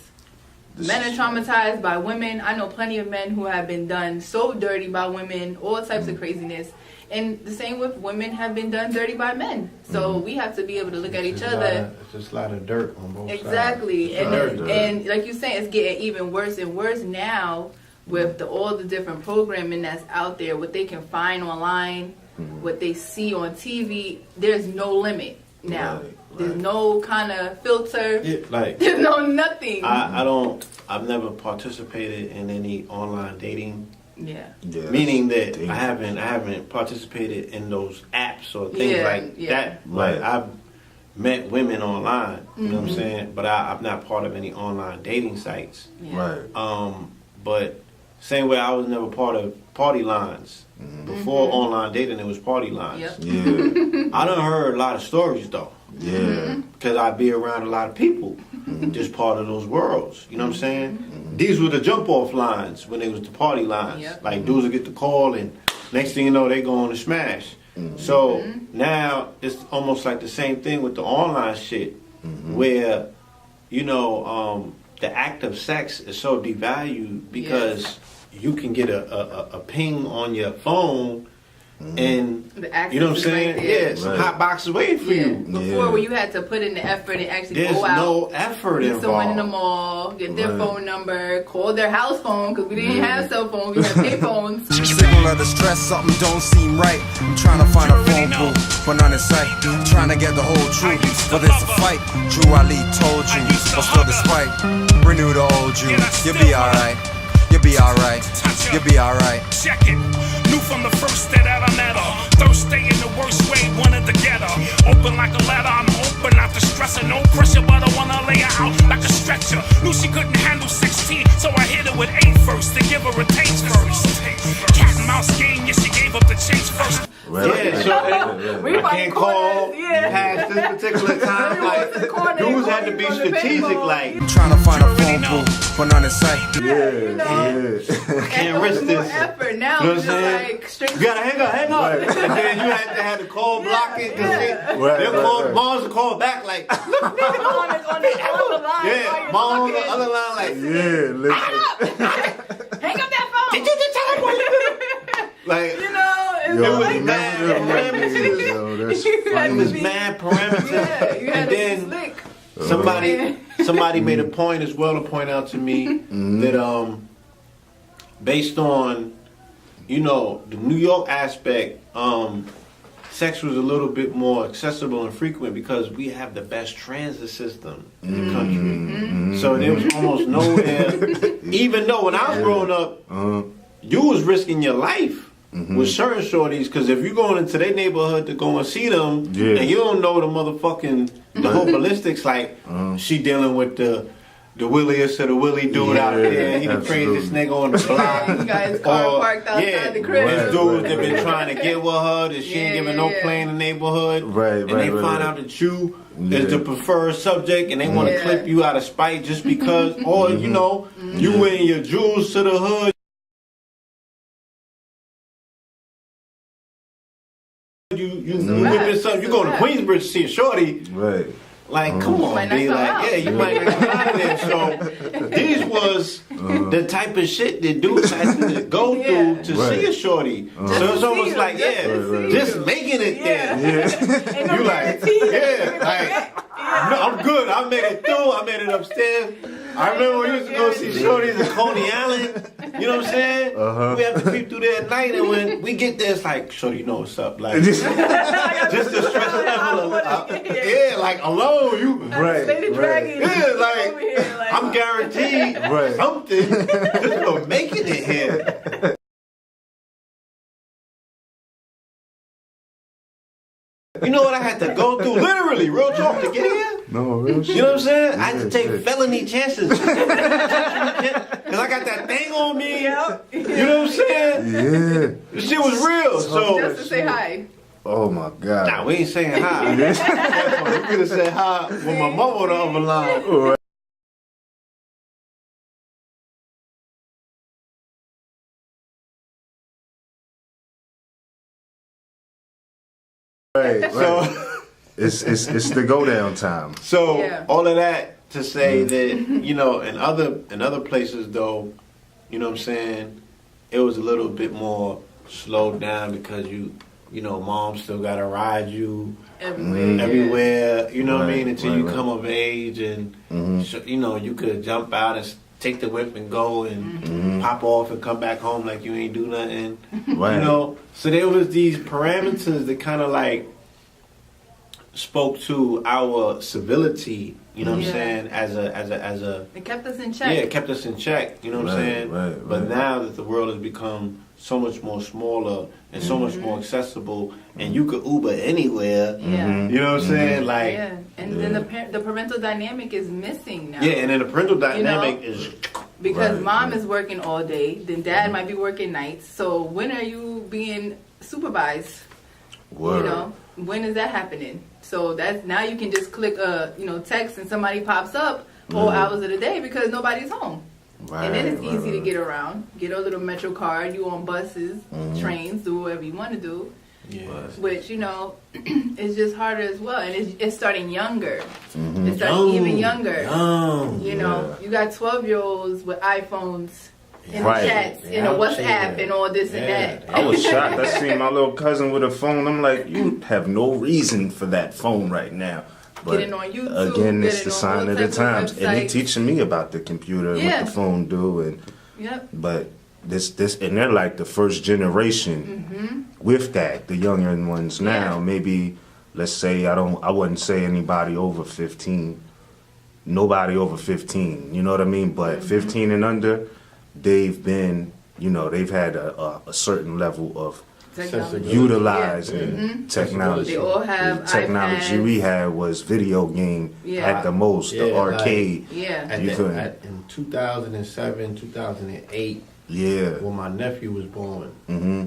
S4: Men are traumatized by women. I know plenty of men who have been done so dirty by women, all types of craziness. And the same with women have been done dirty by men. So we have to be able to look at each other.
S3: It's just a lot of dirt on both sides.
S4: Exactly. And like you saying, it's getting even worse and worse now with all the different programming that's out there, what they can find online, what they see on TV. There's no limit now.
S2: Right.
S4: There's no kind of filter.
S3: Yeah,
S4: there's no nothing.
S3: I've never participated in any online dating.
S4: Yeah.
S3: Meaning that I haven't participated in those apps or things that.
S2: Right.
S3: I've met women online, you know what I'm saying? But I'm not part of any online dating sites.
S4: Yeah.
S2: Right.
S3: But same way I was never part of party lines. Before online dating, it was party lines.
S4: Yep.
S2: Yeah.
S3: I done heard a lot of stories though.
S2: Yeah.
S3: Because I be around a lot of people, just part of those worlds. You know what I'm saying? These were the jump off lines when they was the party lines.
S4: Yep.
S3: Like dudes would get the call and next thing you know they go on to smash. So now it's almost like the same thing with the online shit where, the act of sex is so devalued because you can get a ping on your phone and you know what I'm saying?
S4: Right
S3: some hot boxes waiting for you.
S4: Before, where you had to put in the effort and actually
S3: There's
S4: go out,
S3: no effort
S4: meet
S3: involved.
S4: someone in the mall, get their phone number, call their house phone because we didn't have cell phones, we had pay phones.
S10: Signal of distress, something don't seem right. I'm trying to find a phone booth, but none in sight. I'm trying to get the whole truth, but it's a fight. Drew Ali told you, but still despite, renew the old you. You'll be alright. You'll be alright. You'll be alright.
S11: Check it. Knew from the first that I met her. Thirsty in the worst way, wanted to get her. Open like a ladder, I'm open, not the stressor. No pressure, but I wanna lay her out like a stretcher. Knew she couldn't handle 16, so I hit her with 8 first to give her a taste first. Cat and mouse game, yeah, she gave up the chase first.
S3: I can't call past this particular time. Like, dudes had to be strategic. Like,
S10: I'm trying to find a phone booth, but none in sight.
S3: Can't risk this.
S4: Effort. Now
S3: You know
S4: it's
S3: what I'm
S4: just
S3: saying?
S4: like straight.
S3: You gotta hang up.
S2: Right.
S3: And then you have to call block it.
S2: Right,
S3: They'll call, moms will call back like,
S4: on the line.
S3: yeah, mom on the other line like,
S2: listen.
S4: Hang up that phone.
S3: Did you just tell her what you do? Like,
S4: it's
S3: it was
S4: like
S3: mad
S4: that.
S3: parameters.
S4: You had
S3: It
S4: to
S3: was
S4: be-
S3: mad parameters.
S4: Yeah, you had
S3: And
S4: to
S3: then
S4: be slick.
S3: somebody made a point as well to point out to me that based on the New York aspect, sex was a little bit more accessible and frequent because we have the best transit system in the country. So there was almost nowhere. Even though when I was growing up, you was risking your life with certain shorties, because if you're going into their neighborhood to go and see them, and you don't know the motherfucking the whole ballistics, like she dealing with the williest of the willy dude out there. He the craziest nigga on the block.
S4: You guys car parked outside the crib.
S3: There's dudes that been trying to get with her that she ain't giving no play in the neighborhood. And they find out that you is the preferred subject, and they want to clip you out of spite just because, or you know, you wearing your jewels to the hood. You whipping something. You go to Queensbridge to see a shorty.
S2: Right.
S3: Like, come on, B. Like, you might not come out of there. So, these was the type of shit that dudes had to go through to see a shorty. So it's almost like, just making it there. You like, no, I'm good. I made it through. I made it upstairs. I remember we used to go see shorties in Coney Island. You know what I'm saying? We have to creep through there at night, and when we get there, it's like, shorty, you know what's up? Like, just the stress level. Like alone, you I'm guaranteed something just for making it here. You know what I had to go through? Literally, real talk, to get here?
S2: No, real shit.
S3: You know what I'm saying? I had to take felony chances. Because I got that thing on me. You know what I'm saying?
S2: Yeah.
S3: The shit was real. So
S4: just to say hi.
S2: Oh my God.
S3: Nah, we ain't saying hi. We could have said hi with my mama on the other line.
S2: Right. So it's the go down time.
S3: So all of that to say that, you know, in other places though, you know what I'm saying, it was a little bit more slowed down because you know, mom still gotta ride you everywhere, you know what I mean, until you come of age, and you know, you could jump out and take the whip and go and pop off and come back home like you ain't do nothing. You know, so there was these parameters that kind of like spoke to our civility. You know what I'm saying? As a
S4: it kept us in check.
S3: Yeah, it kept us in check. You know what I'm saying? But now that the world has become so much more smaller and so much more accessible, and you could Uber anywhere. You know what I'm saying? Like,
S4: and then the parental dynamic is missing now.
S3: Yeah, and then the parental dynamic is
S4: because mom is working all day, then dad might be working nights. So when are you being supervised? You know, when is that happening? So that's now you can just click text and somebody pops up all hours of the day because nobody's home. And then it's easy to get around. Get a little Metro card. You on buses, trains, do whatever you want to do. Which, you know, is just harder as well. And it's starting younger. It's starting even younger. You know, you got 12-year-olds with iPhones in the chats, in the WhatsApp, and all this and that.
S2: I was shocked. I seen my little cousin with a phone. I'm like, you have no reason for that phone right now. But
S4: getting on YouTube,
S2: again, it's the sign of the times, and they teaching me about the computer and what the phone do, and but this and they're like the first generation with that. The younger ones now, maybe let's say I wouldn't say anybody over 15, nobody over 15. You know what I mean? But 15 and under, they've been, you know, they've had a certain level of utilizing technology.
S4: They all have
S2: the technology
S4: iPads.
S2: we had was video game at the most, the arcade.
S3: In 2007, 2008, when my nephew was born,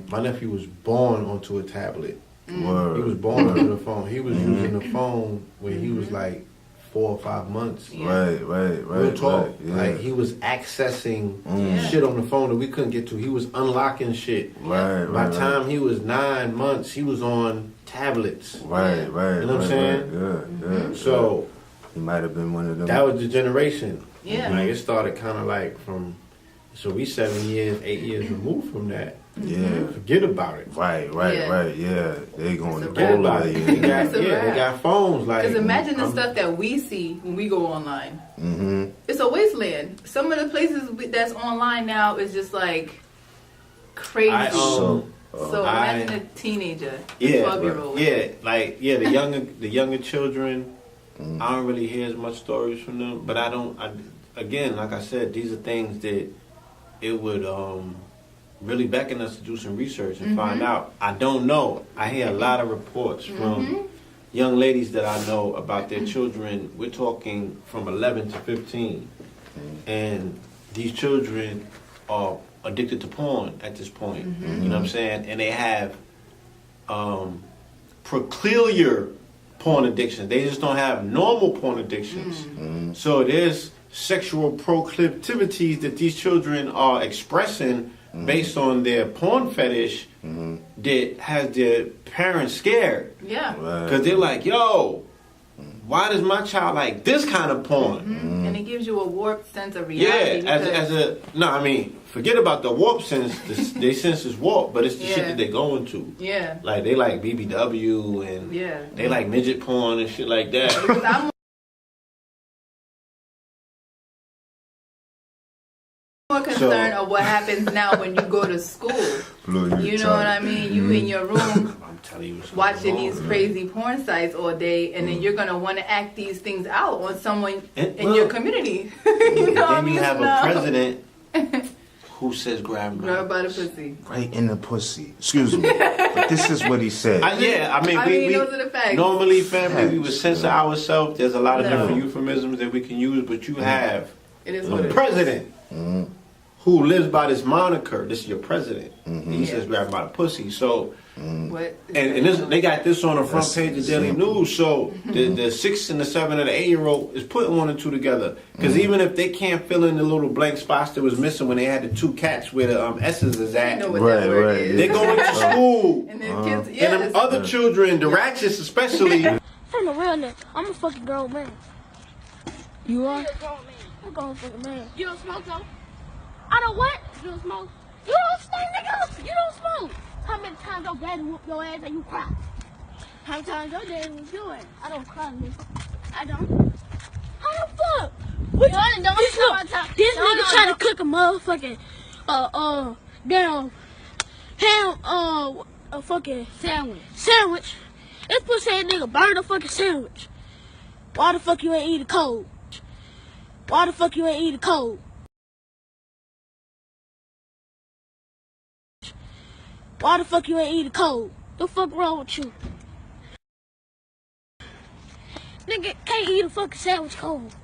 S3: my nephew was born onto a tablet. He was born onto the phone. He was using the phone when he was like 4 or 5 months. Real talk. Like, he was accessing shit on the phone that we couldn't get to. He was unlocking shit. By the time he was 9 months, he was on tablets. You know what I'm saying? So
S2: he might have been one of them.
S3: That was the generation.
S4: Like,
S3: it started kind of like from. So we 7 years, 8 years removed from that. Forget about it.
S2: Yeah. They going to
S3: forget
S2: all
S3: about
S2: the
S3: it. They got phones. Like,
S4: because imagine the stuff that we see when we go online. It's a wasteland. Some of the places that's online now is just like crazy. So imagine a teenager,
S3: yeah,
S4: 12-year-old.
S3: The younger children. I don't really hear as much stories from them, but again, like I said, these are things that it would really beckon us to do some research and find out. I don't know. I hear a lot of reports from young ladies that I know about their children. We're talking from 11 to 15, and these children are addicted to porn at this point. You know what I'm saying? And they have peculiar porn addictions. They just don't have normal porn addictions. So there's sexual proclivities that these children are expressing based on their porn fetish that has their parents scared.
S4: Yeah.
S3: Because they're like, yo, why does my child like this kind of porn?
S4: And it gives you a warped sense of reality.
S3: Yeah, forget about the warp sense. Their sense is warped, but it's the shit that they're going to.
S4: Yeah.
S3: Like, they like BBW and they like midget porn and shit like that.
S4: I'm more concerned of what happens now when you go to school. You know what I mean? You in your room watching these crazy porn sites all day, and then you're gonna want to act these things out on someone in your community. You know what I mean?
S3: You have a president who says grab
S4: by the pussy.
S2: Right in the pussy. Excuse me. But this is what he said.
S3: We
S4: those are the facts.
S3: Normally, family, we would censor ourselves. There's a lot of different euphemisms that we can use, but you have
S4: the
S3: president who lives by this moniker. This is your president. He says grab by the pussy. So, and they got this on the front page of Daily News. So the 6 and the 7 and the 8-year-old is putting 1 and 2 together. Because even if they can't fill in the little blank spots that was missing when they had the 2 cats where the S's is at,
S4: that word is.
S3: they're going to school.
S4: And then kids,
S3: And them other children, the ratchets especially.
S12: From the real nigga, I'm a fucking grown man. You are? I'm a grown fucking man. You don't smoke though? I don't what? You don't smoke? You don't smoke, nigga! You don't smoke! How many times your daddy whooped your ass and you cry? How many times your daddy whooped your ass? I don't cry, nigga. I don't. How the fuck? What you don't this nigga trying to cook a motherfucking, damn, ham, a fucking sandwich. This pussy ass nigga burn a fucking sandwich. Why the fuck you ain't eat it cold? Why the fuck you ain't eat it cold? Why the fuck you ain't eat it cold? The fuck wrong with you? Nigga can't eat a fucking sandwich cold.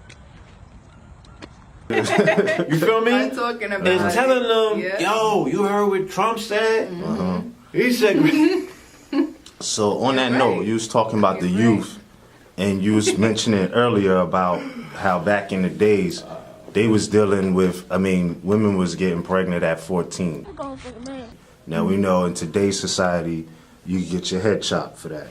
S3: You feel me?
S4: I'm talking about
S3: and telling them, yo, you heard what Trump said? He said.
S2: So on that note, you was talking about the youth, and you was mentioning earlier about how back in the days, they was dealing with, women was getting pregnant at 14. Now we know in today's society, you get your head chopped for that.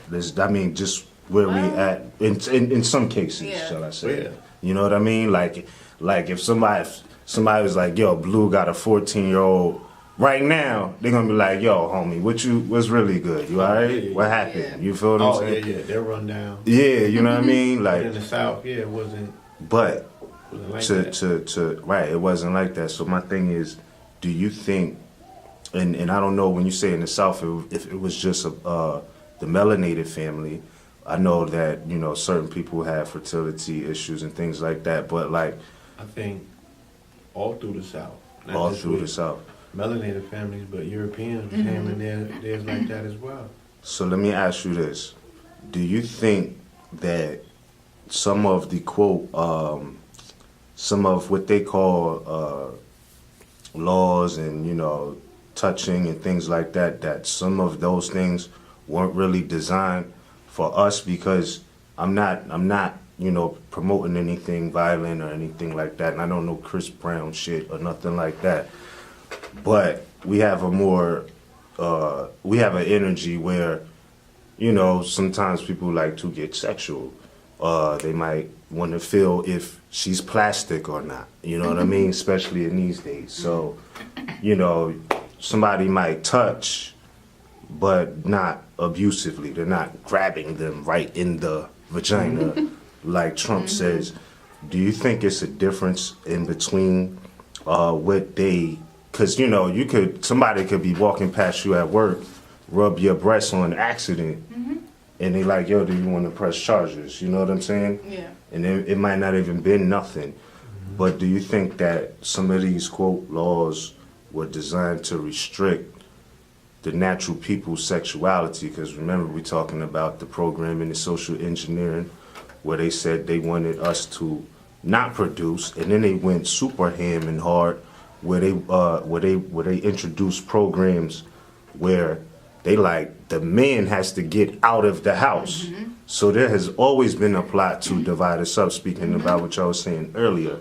S2: Just where we at in some cases, shall I say?
S3: Yeah.
S2: You know what I mean? Like if somebody was like, yo, Blue got a 14-year-old right now, they're gonna be like, yo, homie, what's really good? You alright?
S3: Yeah,
S2: what happened? You feel what I'm saying?
S3: Yeah, they'll run down.
S2: Yeah, you know what I mean? Like
S3: in the South, it wasn't.
S2: But
S3: like
S2: it wasn't like that. So my thing is, do you think? And I don't know, when you say in the South, if it was just the melanated family, I know that, certain people have fertility issues and things like that, but like...
S3: I think all through the South.
S2: All through the South.
S3: Melanated families, but Europeans came in there's like that as well.
S2: So let me ask you this. Do you think that some of the, quote, some of what they call laws and, touching and things like that some of those things weren't really designed for us? Because I'm not promoting anything violent or anything like that, and I don't know Chris Brown shit or nothing like that, but we have an energy where sometimes people like to get sexual. They might want to feel if she's plastic or not, you know what I mean, especially in these days. So somebody might touch, but not abusively. They're not grabbing them right in the vagina, like Trump says. Do you think it's a difference in between what they because you know somebody could be walking past you at work, rub your breast on accident, and they like, yo, do you want to press charges? You know what I'm saying?
S4: Yeah.
S2: And it might not even been nothing. But do you think that some of these, quote, laws were designed to restrict the natural people's sexuality? Because remember, we're talking about the programming and social engineering, where they said they wanted us to not produce, and then they went super ham and hard, where they introduced programs where they like the man has to get out of the house. So there has always been a plot to divide us up. Speaking about what y'all was saying earlier,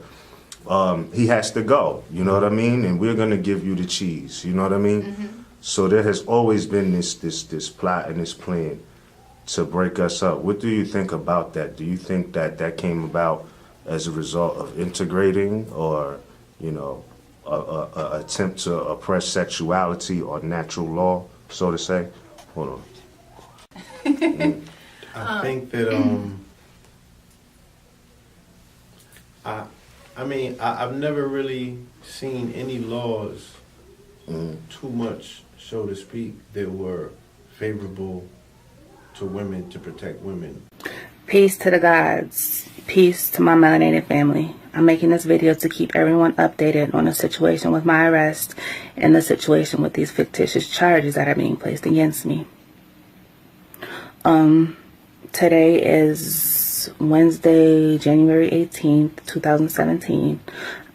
S2: he has to go. You know what I mean? And we're gonna give you the cheese. You know what I mean? So there has always been this plot and this plan to break us up. What do you think about that? Do you think that came about as a result of integrating, or you know, a attempt to oppress sexuality or natural law, so to say? Hold on.
S3: I think that I mean I've never really seen any laws too much, so to speak, that were favorable to women, to protect women.
S13: Peace to the gods. Peace to my melanated family. I'm making this video to keep everyone updated on the situation with my arrest and the situation with these fictitious charges that are being placed against me. Today is Wednesday, January 18th, 2017.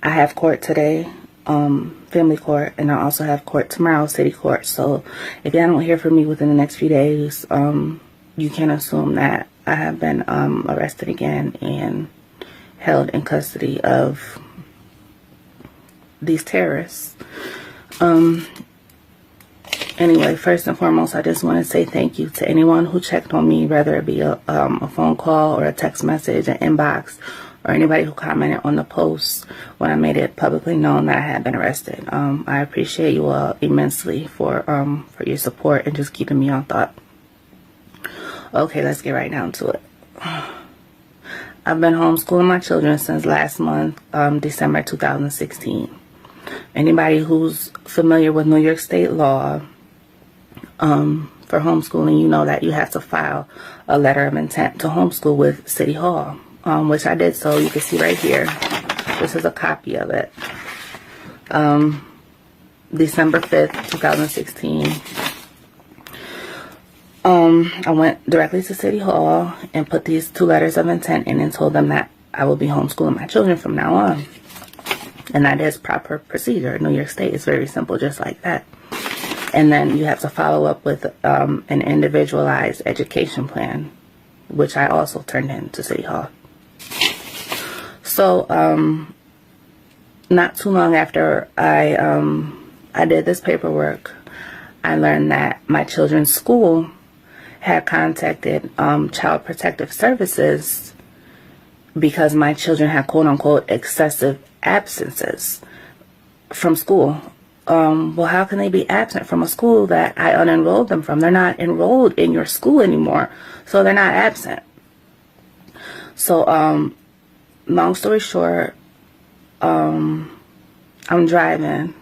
S13: I have court today, family court, and I also have court tomorrow, city court. So if y'all don't hear from me within the next few days, you can assume that I have been arrested again and held in custody of these terrorists. Anyway, first and foremost, I just want to say thank you to anyone who checked on me, whether it be a phone call or a text message, an inbox, or anybody who commented on the post when I made it publicly known that I had been arrested. I appreciate you all immensely for your support and just keeping me on thought. Okay, let's get right down to it. I've been homeschooling my children since last month, December 2016. Anybody who's familiar with New York State law, for homeschooling, you know that you have to file a letter of intent to homeschool with City Hall, which I did. So you can see right here, this is a copy of it. December 5th, 2016. I went directly to City Hall and put these 2 letters of intent in and told them that I will be homeschooling my children from now on. And that is proper procedure. New York State is very simple, just like that. And then you have to follow up with an individualized education plan, which I also turned in to City Hall. So, not too long after I did this paperwork, I learned that my children's school had contacted Child Protective Services because my children had quote-unquote excessive absences from school. Well, how can they be absent from a school that I unenrolled them from? They're not enrolled in your school anymore, so they're not absent. So, long story short, I'm driving.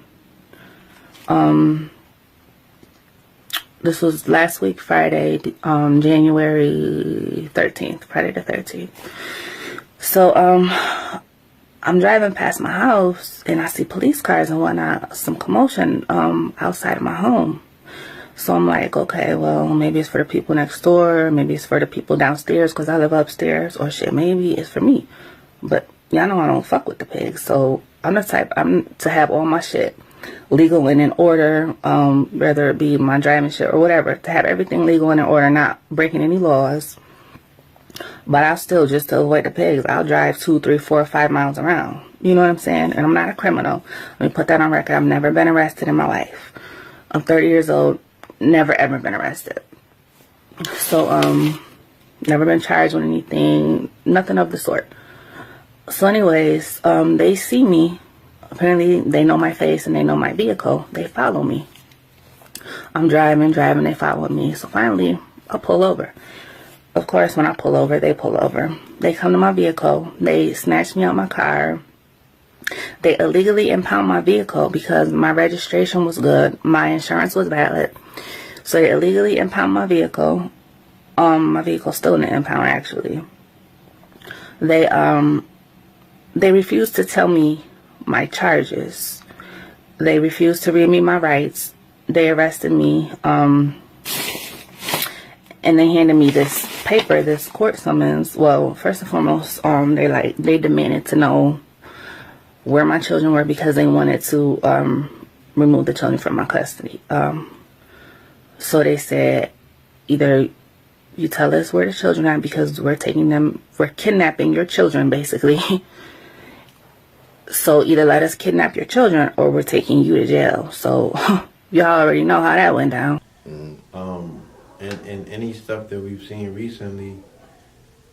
S13: This was last week, Friday, January 13th, Friday the 13th. So, I'm driving past my house and I see police cars and whatnot, some commotion outside of my home. So I'm like, okay, well, maybe it's for the people next door, maybe it's for the people downstairs because I live upstairs, or shit, maybe it's for me. But y'all know I don't fuck with the pigs, so I'm the type, I'm to have all my shit legal and in order, whether it be my driving shit or whatever, to have everything legal and in order, not breaking any laws. But I'll still, just to avoid the pigs, I'll drive 2, 3, 4, 5 miles around. You know what I'm saying? And I'm not a criminal. Let me put that on record. I've never been arrested in my life. I'm 30 years old, never ever been arrested. So, never been charged with anything, nothing of the sort. So anyways, they see me. Apparently, they know my face and they know my vehicle. They follow me. I'm driving, they follow me. So finally, I pull over. Of course, when I pull over, they pull over. They come to my vehicle. They snatch me out my car. They illegally impound my vehicle because my registration was good. My insurance was valid. So they illegally impound my vehicle. My vehicle's still in the impound, actually. They refused to tell me my charges. They refused to read me my rights. They arrested me, and they handed me this paper, this court summons. Well, first and foremost, they demanded to know where my children were because they wanted to remove the children from my custody. So they said, either you tell us where the children are because we're kidnapping your children, basically. So either let us kidnap your children or we're taking you to jail. So y'all already know how that went down.
S3: And any stuff that we've seen recently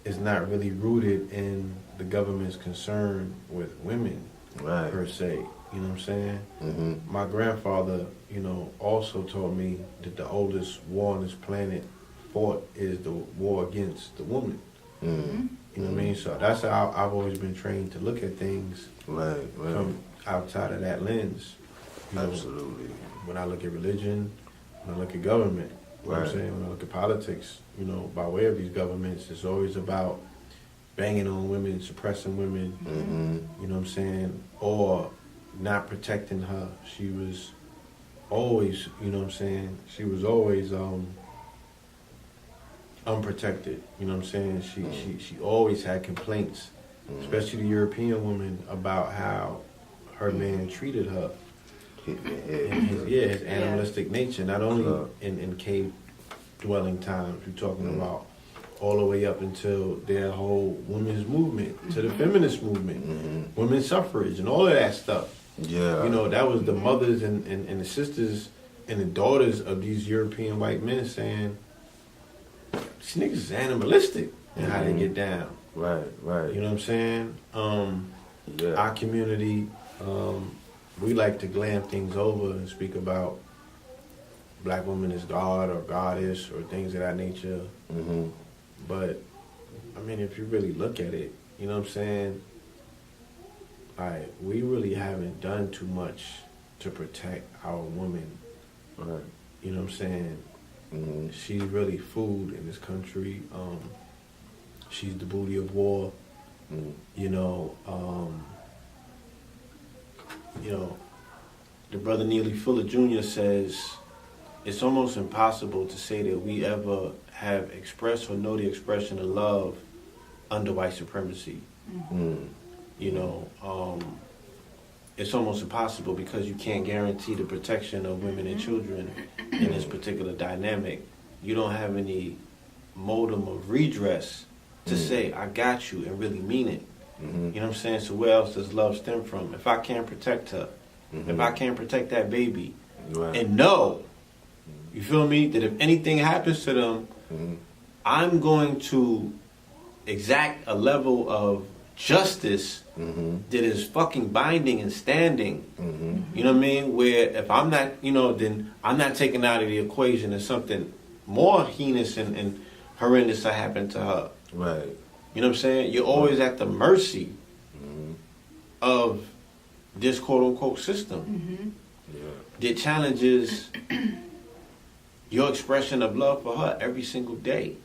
S3: is not really rooted in the government's concern with women,
S2: right,
S3: per se. You know what I'm saying? My grandfather, also told me that the oldest war on this planet fought is the war against the woman. You know what I mean? So that's how I've always been trained to look at things from outside of that lens.
S2: Absolutely.
S3: When I look at religion, when I look at government, you know what I'm saying? When I look at politics, by way of these governments, it's always about banging on women, suppressing women, you know what I'm saying? Or not protecting her. She was always, you know what I'm saying? She was always unprotected, you know what I'm saying? She always had complaints, especially the European woman, about how her man treated her. His animalistic nature, not only in cave dwelling times, we're talking about all the way up until their whole women's movement, to the feminist movement, women's suffrage, and all of that stuff.
S2: Yeah.
S3: That was the mothers and the sisters and the daughters of these European white men saying, these niggas is animalistic in how they get down.
S2: Right.
S3: You know what I'm saying? Our community, we like to glam things over and speak about black women as God or goddess or things of that nature. But, I mean, if you really look at it, you know what I'm saying? We really haven't done too much to protect our women.
S2: Right.
S3: You know what I'm saying? She's really food in this country. She's the booty of war. The brother Neely Fuller Jr. says it's almost impossible to say that we ever have expressed or know the expression of love under white supremacy. It's almost impossible because you can't guarantee the protection of women and children in this particular dynamic. You don't have any modem of redress to say, I got you, and really mean it. You know what I'm saying? So where else does love stem from? If I can't protect her, if I can't protect that baby, and know, you feel me, that if anything happens to them, I'm going to exact a level of justice that is fucking binding and standing. You know what I mean? Where if I'm not, then I'm not taken out of the equation as something more heinous and horrendous to happen to her.
S2: Right.
S3: You know what I'm saying? You're always at the mercy of this quote-unquote system that challenges your expression of love for her every single day.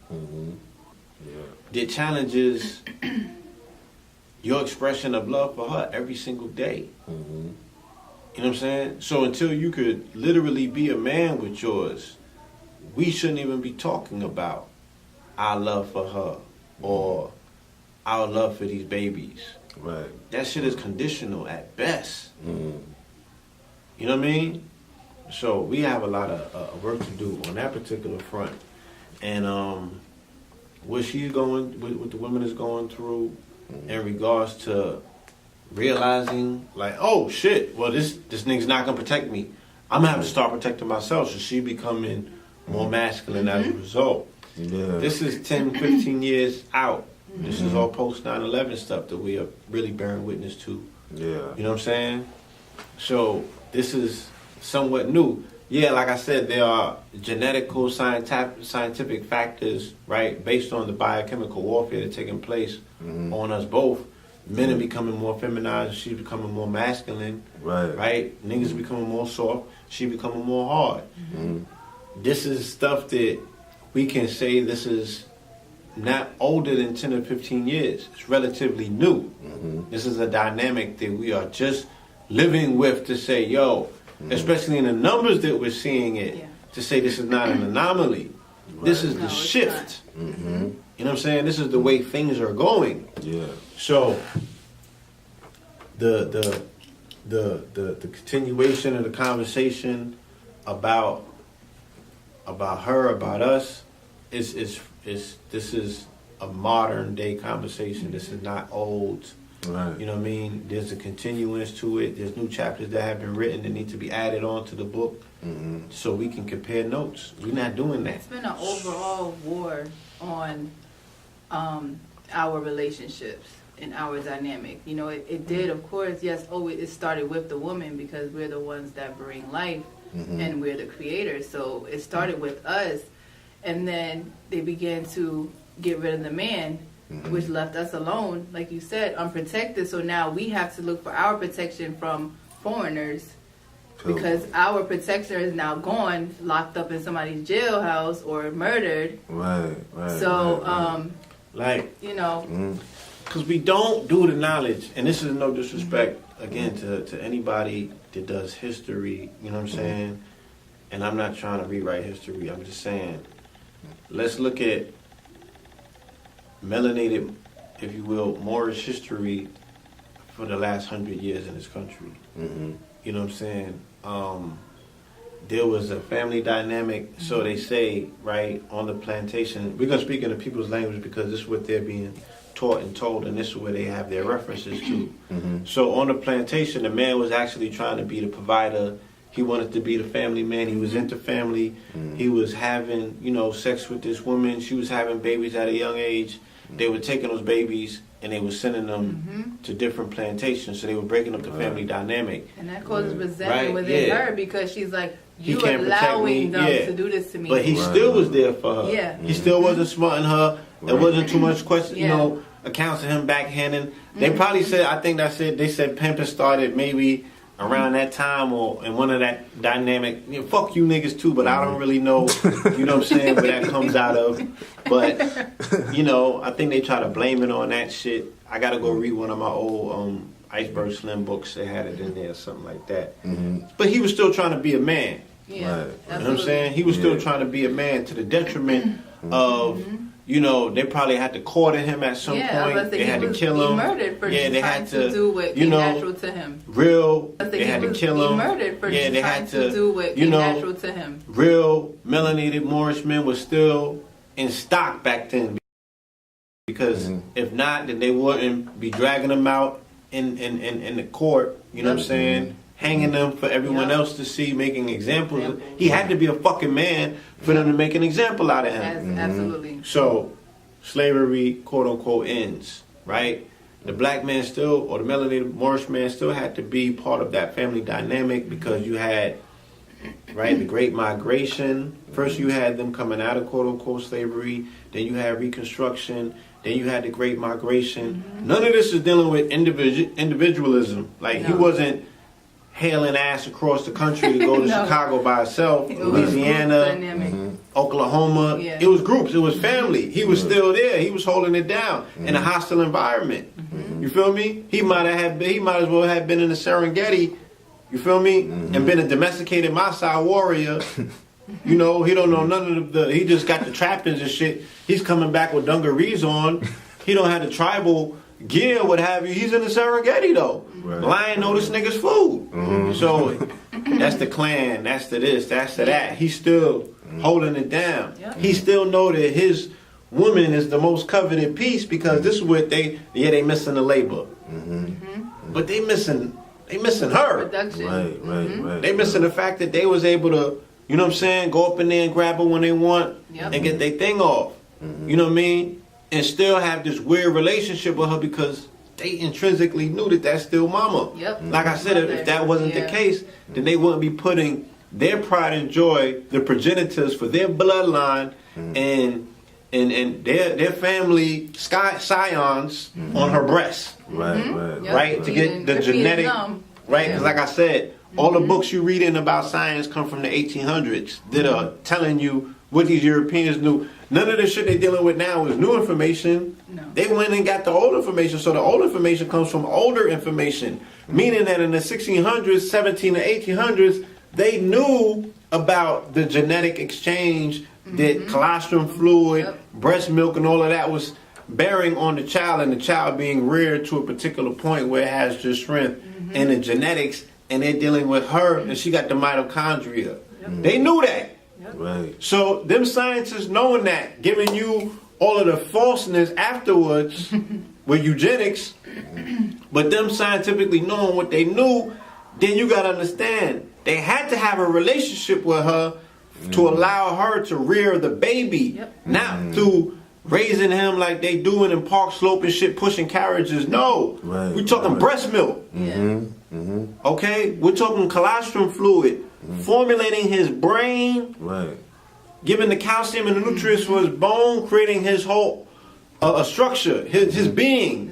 S3: That challenges your expression of love for her every single day. You know what I'm saying? So until you could literally be a man with yours, we shouldn't even be talking about our love for her or our love for these babies.
S2: Right.
S3: That shit is conditional at best. You know what I mean? So we have a lot of work to do on that particular front. And what the women is going through in regards to realizing, like, oh shit, well this nigga's not gonna protect me. I'm gonna have to start protecting myself. So she becoming more masculine as a result. This is 10, 15 years out. This is all post 9/11 stuff that we are really bearing witness to. You know what I'm saying? So this is somewhat new. Yeah, like I said, there are genetical, scientific factors, right, based on the biochemical warfare that's taking place on us both, Men are becoming more feminized. She's becoming more masculine. Right. Niggas are becoming more soft. She becoming more hard. This is stuff that we can say this is not older than 10 or 15 years. It's relatively new. This is a dynamic that we are just living with to say, yo, especially in the numbers that we're seeing it, to say this is not an anomaly. This is the shift. You know what I'm saying? This is the way things are going. So the continuation of the conversation about her, about us, is this is a modern day conversation. This is not old. Right. You know what I mean? There's a continuance to it. There's new chapters that have been written that need to be added on to the book, so we can compare notes. We're not doing that.
S4: It's been an overall war on our relationships and our dynamic. You know, it did, of course, yes, it started with the woman because we're the ones that bring life and we're the creators. So it started with us, and then they began to get rid of the man, which left us alone, like you said, unprotected. So now we have to look for our protection from foreigners because our protector is now gone, locked up in somebody's jailhouse or murdered.
S2: Right.
S4: So, you know.
S3: Because we don't do the knowledge, and this is no disrespect, again, to anybody that does history, you know what I'm saying? And I'm not trying to rewrite history. I'm just saying, let's look at melanated, if you will, Moorish history for the last 100 years in this country. You know what I'm saying? There was a family dynamic, so they say, right, on the plantation. We're going to speak in the people's language because this is what they're being taught and told, and this is where they have their references to. So on the plantation, the man was actually trying to be the provider. He wanted to be the family man. He was into family. He was having, you know, sex with this woman. She was having babies at a young age. They were taking those babies and they were sending them to different plantations. So they were breaking up the family dynamic.
S4: And that causes resentment within her because she's like, you allowing them to do this to me.
S3: But he still was there for her. He still wasn't smarting her. There wasn't too much question, you know, accounts of him backhanding. They probably said, I think they said pimping started maybe around that time or in one of that dynamic, you know, fuck you niggas too, but I don't really know, you know what I'm saying, where that comes out of. But, you know, I think they try to blame it on that shit. I got to go read one of my old Iceberg Slim books. They had it in there or something like that. But he was still trying to be a man. You know what I'm saying? He was still trying to be a man to the detriment of... You know, they probably had to quarter him at some point. They had to kill him.
S4: Murdered for
S3: they had to
S4: do what came natural to him.
S3: They had to kill him.
S4: Murdered for
S3: they had to
S4: do what came natural to him.
S3: Real melanated Moorish men were still in stock back then. Because if not, then they wouldn't be dragging them out in the court. You know what I'm saying? Hanging them for everyone else to see, making examples. He had to be a fucking man for them to make an example out of him.
S4: Absolutely.
S3: So, slavery, quote unquote, ends, right? The black man still, or the melanated Moorish man still had to be part of that family dynamic because you had, right, the Great Migration. First you had them coming out of quote unquote slavery, then you had Reconstruction, then you had the Great Migration. None of this is dealing with individualism. Like, he wasn't hailing ass across the country to go to Chicago by herself, Louisiana, Oklahoma. It was groups. It was family. He was still there. He was holding it down in a hostile environment. You feel me? He might as well have been in the Serengeti. You feel me? And been a domesticated Maasai warrior. You know, he don't know none of he just got the trappings and shit. He's coming back with dungarees on. He don't have the tribal gear, what have you. He's in the Serengeti though. Lion know this nigga's food. So that's the clan, that's the this, that's the that. He's still holding it down. He still know that his woman is the most coveted piece because this is what they missing the labor. But they missing her.
S4: Production.
S3: They missing the fact that they was able to, you know what I'm saying, go up in there and grab her when they want and get their thing off. You know what I mean? And still have this weird relationship with her because they intrinsically knew that that's still mama. Like I said, if that wasn't the case, then they wouldn't be putting their pride and joy, the progenitors for their bloodline and their family scions on her breast. Right? To get the genetic, right? Because like I said, all the books you reading about science come from the 1800s that are telling you what these Europeans knew. None of the shit they're dealing with now is new information. No. They went and got the old information, so the old information comes from older information. Meaning that in the 1600s, 17 to 1800s, they knew about the genetic exchange that colostrum fluid, breast milk, and all of that was bearing on the child, and the child being reared to a particular point where it has just strength and the genetics, and they're dealing with her, and she got the mitochondria. They knew that.
S2: Right.
S3: So them scientists knowing that, giving you all of the falseness afterwards with eugenics, but them scientifically knowing what they knew, then you gotta understand, they had to have a relationship with her to allow her to rear the baby, not through raising him like they doing in Park Slope and shit, pushing carriages. No, we're talking breast milk. Okay, we're talking colostrum fluid, formulating his brain, giving the calcium and the nutrients for his bone, creating his whole structure, his being.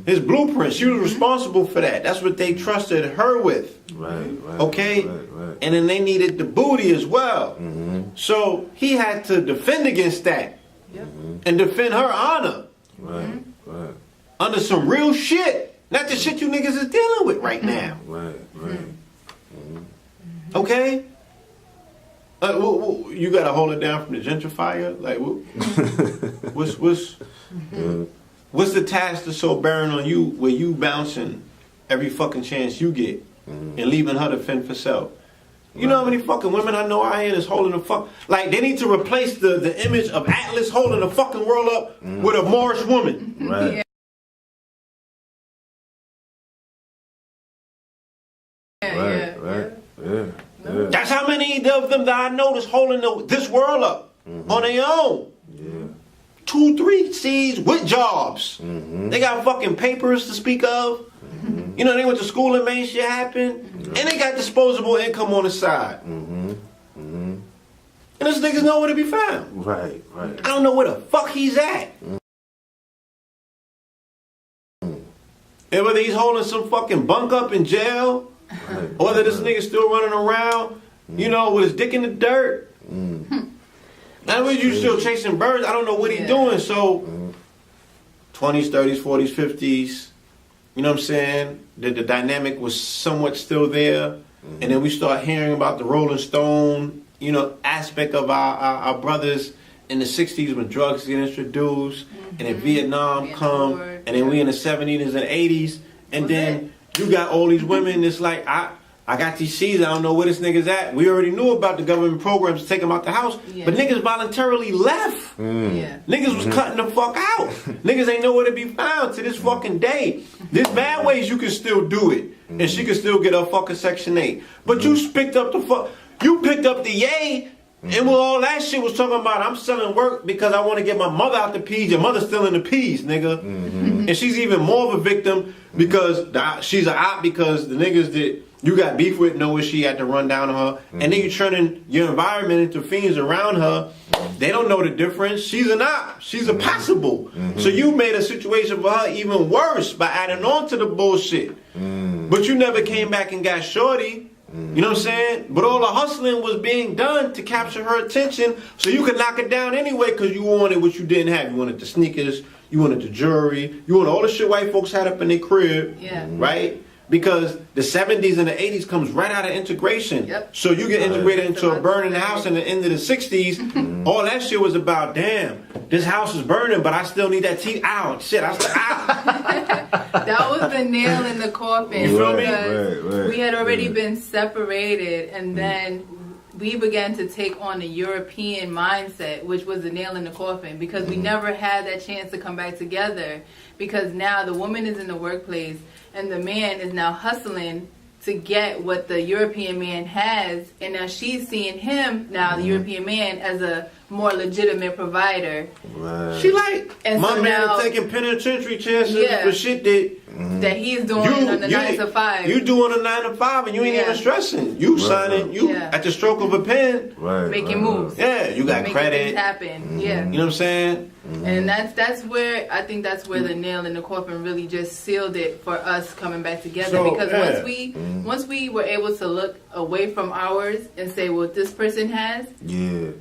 S3: His blueprint. She was responsible for that. That's what they trusted her with. Okay? And then they needed the booty as well. So he had to defend against that. And defend her honor. Under some real shit. Not the shit you niggas is dealing with right now. Okay? You gotta hold it down from the gentrifier? Like, what's the task that's so bearing on you where you bouncing every fucking chance you get and leaving her to fend for self? You know how many fucking women I know out here that's holding the fuck... Like, they need to replace the image of Atlas holding the fucking world up with a Moorish woman. That's how many of them that I know that's holding this world up on their own. 2, 3 C's with jobs. They got fucking papers to speak of. You know, they went to school and made shit happen. And they got disposable income on the side. And this nigga's nowhere to be found. I don't know where the fuck he's at. And whether he's holding some fucking bunk up in jail, or whether this nigga's still running around, you know, with his dick in the dirt. Now, when you still chasing birds, I don't know what he's doing. So, 20s, 30s, 40s, 50s, you know what I'm saying? The dynamic was somewhat still there. And then we start hearing about the Rolling Stone, you know, aspect of our brothers in the 60s when drugs get introduced. And then Vietnam come. And then we in the 70s and 80s. And then you got all these women that's like, I got these C's, I don't know where this nigga's at. We already knew about the government programs to take him out the house, but niggas voluntarily left. Niggas was cutting the fuck out. Niggas ain't nowhere to be found to this fucking day. There's bad ways you can still do it, and she can still get her fucking Section 8. But you picked up the yay, and when all that shit was talking about, I'm selling work because I want to get my mother out the peas. Your mother's still in the peas, nigga. And she's even more of a victim because she's an op because the niggas that you got beef with know what she had to run down on her. And then you're turning your environment into fiends around her. They don't know the difference. She's an op. She's a passable. So you made a situation for her even worse by adding on to the bullshit. But you never came back and got shorty. You know what I'm saying? But all the hustling was being done to capture her attention so you could knock it down anyway because you wanted what you didn't have. You wanted the sneakers, you wanted the jewelry, you wanted all the shit white folks had up in their crib, right? Because the 70s and the 80s comes right out of integration. So you get integrated into a burning house in the end of the 60s. All that shit was about, damn, this house is burning, but I still need that tea. Ow, shit, I was like, ow.
S4: That was the nail in the coffin.
S3: You feel me?
S4: Because we had already been separated, and then we began to take on the European mindset, which was the nail in the coffin, because we never had that chance to come back together. Because now the woman is in the workplace, and the man is now hustling to get what the European man has, and now she's seeing him, now the European man, as a more legitimate provider.
S3: She like,
S4: and
S3: my
S4: so
S3: man
S4: now,
S3: is taking penitentiary chances for shit that
S4: he's doing on the 9 to 5.
S3: You doing a 9 to 5 and you ain't even stressing. You signing, at the stroke of a pen.
S4: Making moves.
S3: Yeah, you got
S4: making
S3: credit.
S4: things happen. You
S3: know what I'm saying?
S4: And that's where I think that's where the nail in the coffin really just sealed it for us coming back together.
S3: So,
S4: because
S3: yeah.
S4: once we were able to look away from ours and say, well, this person has,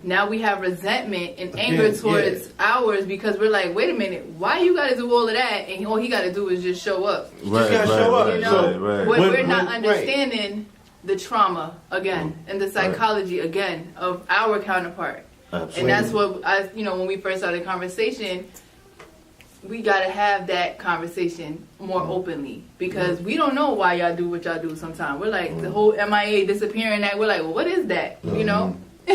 S4: now we have resentment and anger towards ours because we're like, wait a minute, why you got to do all of that and all he got to do is just show up.
S3: Right, just show up.
S4: You know, we're not understanding the trauma again and the psychology again of our counterpart. Absolutely. And that's what when we first started the conversation, we got to have that conversation more openly because we don't know why y'all do what y'all do sometimes. We're like, the whole MIA disappearing act, we're like, well, what is that? You know?
S3: We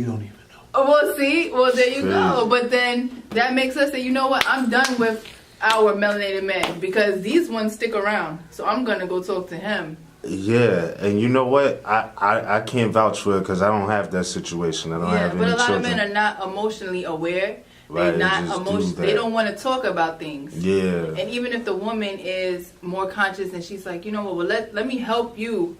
S3: don't even know.
S4: Well, see? Well, there you go. But then that makes us say, you know what? I'm done with our melanated men because these ones stick around. So I'm going to go talk to him.
S2: Yeah, and you know what? I can't vouch for it because I don't have that situation. I don't have any children.
S4: But a lot of men are not emotionally aware. They're not emotional. They don't want to talk about things.
S2: Yeah.
S4: And even if the woman is more conscious and she's like, you know what? Well, let me help you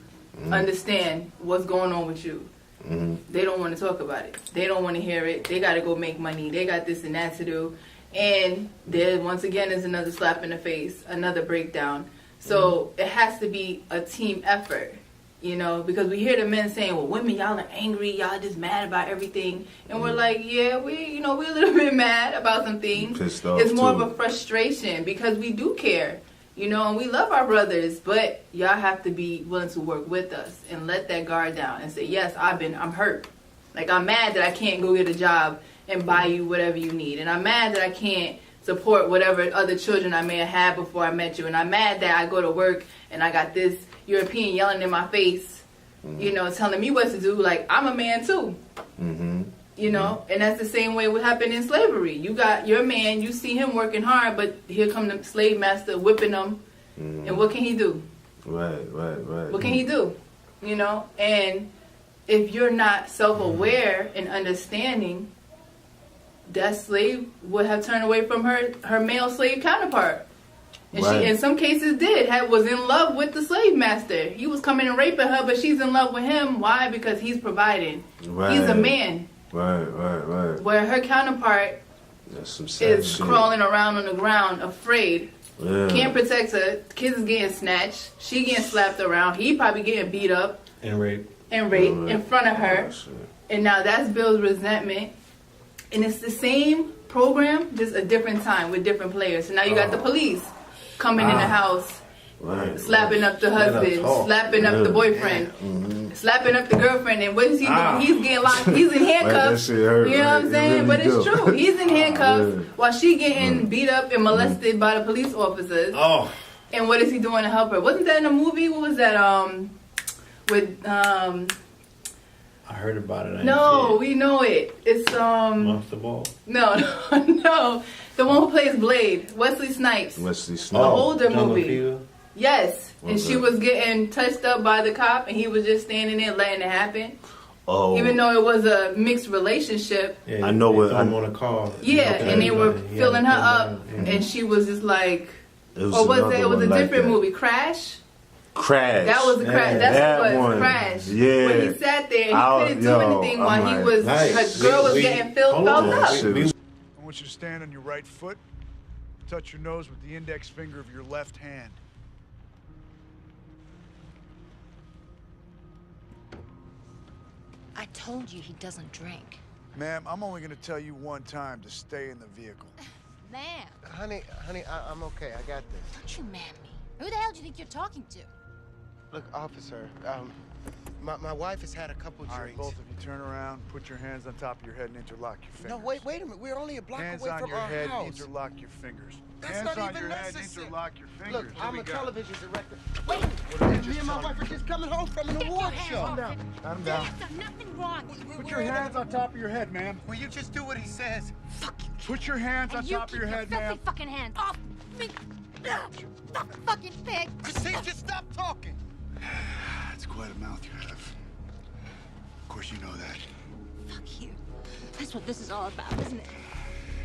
S4: understand what's going on with you. They don't want to talk about it. They don't want to hear it. They got to go make money. They got this and that to do. And there, once again, is another slap in the face, another breakdown. So it has to be a team effort, you know, because we hear the men saying, well, women, y'all are angry, y'all just mad about everything. And we're like, yeah, we're a little bit mad about some things. It's more of a frustration because we do care, you know, and we love our brothers, but y'all have to be willing to work with us and let that guard down and say, yes, I'm hurt. Like, I'm mad that I can't go get a job and buy you whatever you need. And I'm mad that I can't support whatever other children I may have had before I met you. And I'm mad that I go to work and I got this European yelling in my face, you know, telling me what to do. Like, I'm a man too. You know, and that's the same way what happened in slavery. You got your man, you see him working hard, but here come the slave master whipping him. And what can he do?
S2: Right.
S4: What can he do? You know, and if you're not self-aware and understanding, that slave would have turned away from her male slave counterpart. And she, in some cases, was in love with the slave master. He was coming and raping her, but she's in love with him. Why? Because he's providing. He's a man.
S2: Right.
S4: Where her counterpart is crawling around on the ground, afraid. Can't protect her. Kids is getting snatched. She getting slapped around. He probably getting beat up.
S3: And raped.
S4: In front of her. And now that's builds resentment. And it's the same program, just a different time with different players. So now you got the police coming in the house, slapping up the husband, slapping up the boyfriend, slapping up the girlfriend. And what is he doing? He's getting locked. He's in handcuffs. You know what I'm saying? But it's true. He's in handcuffs while she getting beat up and molested by the police officers. And what is he doing to help her? Wasn't that in a movie? What was that?
S3: I heard about it.
S4: We know it. It's
S3: Monster Ball.
S4: No. The one who plays Blade, Wesley Snipes. The older movie. Yes. And she was getting touched up by the cop, and he was just standing there letting it happen. Even though it was a mixed relationship.
S3: Yeah, I know what I'm on a call.
S4: Yeah, and they were filling her up, and she was just like, it was a different movie, Crash. That was the Crash. That's what it was, Crash.
S2: Yeah.
S4: When he sat there and he couldn't do anything while he was, her girl was getting filled up.
S14: I want you to stand on your right foot, touch your nose with the index finger of your left hand.
S15: I told you he doesn't drink.
S14: Ma'am, I'm only going to tell you one time to stay in the vehicle.
S15: Man.
S16: Honey, I'm okay. I got this.
S15: Don't you man me. Who the hell do you think you're talking to?
S16: Look, officer, my wife has had a couple drinks.
S14: All right, both of you turn around, put your hands on top of your head and interlock your fingers.
S16: No, wait a minute. We're only a block away from our house.
S14: Hands on your head, interlock your fingers.
S16: That's
S14: hands
S16: not
S14: on
S16: even
S14: your head,
S16: necessary.
S14: interlock your fingers.
S16: Look, I'm a television director.
S14: Wait,
S16: me and my wife are just coming home from an award show.
S14: Calm down. Calm down.
S15: There's nothing wrong.
S14: Put your hands on top of your head, ma'am.
S16: Will you just do what he says?
S15: Fuck you.
S14: Put your hands on top of your head, ma'am.
S15: Filthy fucking hands off me. Stop fucking pig.
S16: Just stop talking.
S14: That's quite a mouth you have. Of course you know that.
S15: Fuck you. That's what this is all about, isn't it?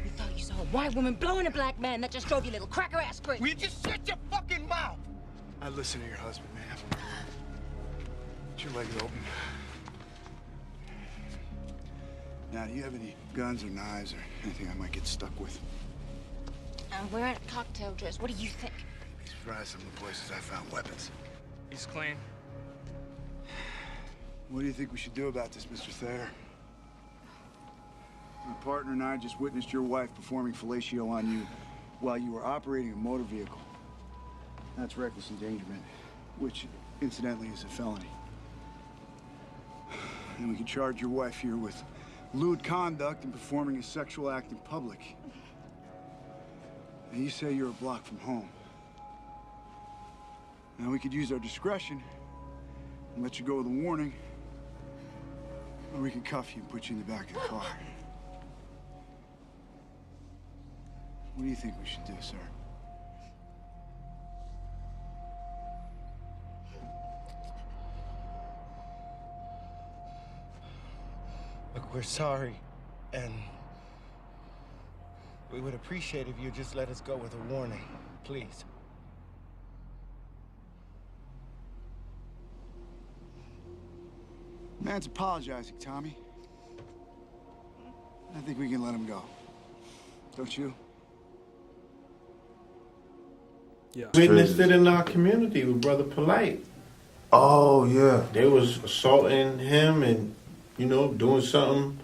S15: You thought you saw a white woman blowing a black man that just drove your little cracker ass crazy.
S16: Will you just shut your fucking mouth?
S14: I listen to your husband, ma'am. Put your leg open. Now, do you have any guns or knives or anything I might get stuck with?
S15: I'm wearing a cocktail dress. What do you think?
S14: Be surprised some of the places I found weapons.
S17: He's clean.
S14: What do you think we should do about this, Mr. Thayer? My partner and I just witnessed your wife performing fellatio on you while you were operating a motor vehicle. That's reckless endangerment, which, incidentally, is a felony. And we can charge your wife here with lewd conduct and performing a sexual act in public. And you say you're a block from home. Now, we could use our discretion and let you go with a warning, or we can cuff you and put you in the back of the car. What do you think we should do, sir?
S16: Look, we're sorry, and we would appreciate if you just let us go with a warning, please.
S14: Man's apologizing, Tommy. I think we can let him go. Don't you?
S3: Yeah. Witnessed it in our community with Brother Polite.
S2: Oh, yeah.
S3: They was assaulting him and, you know, doing something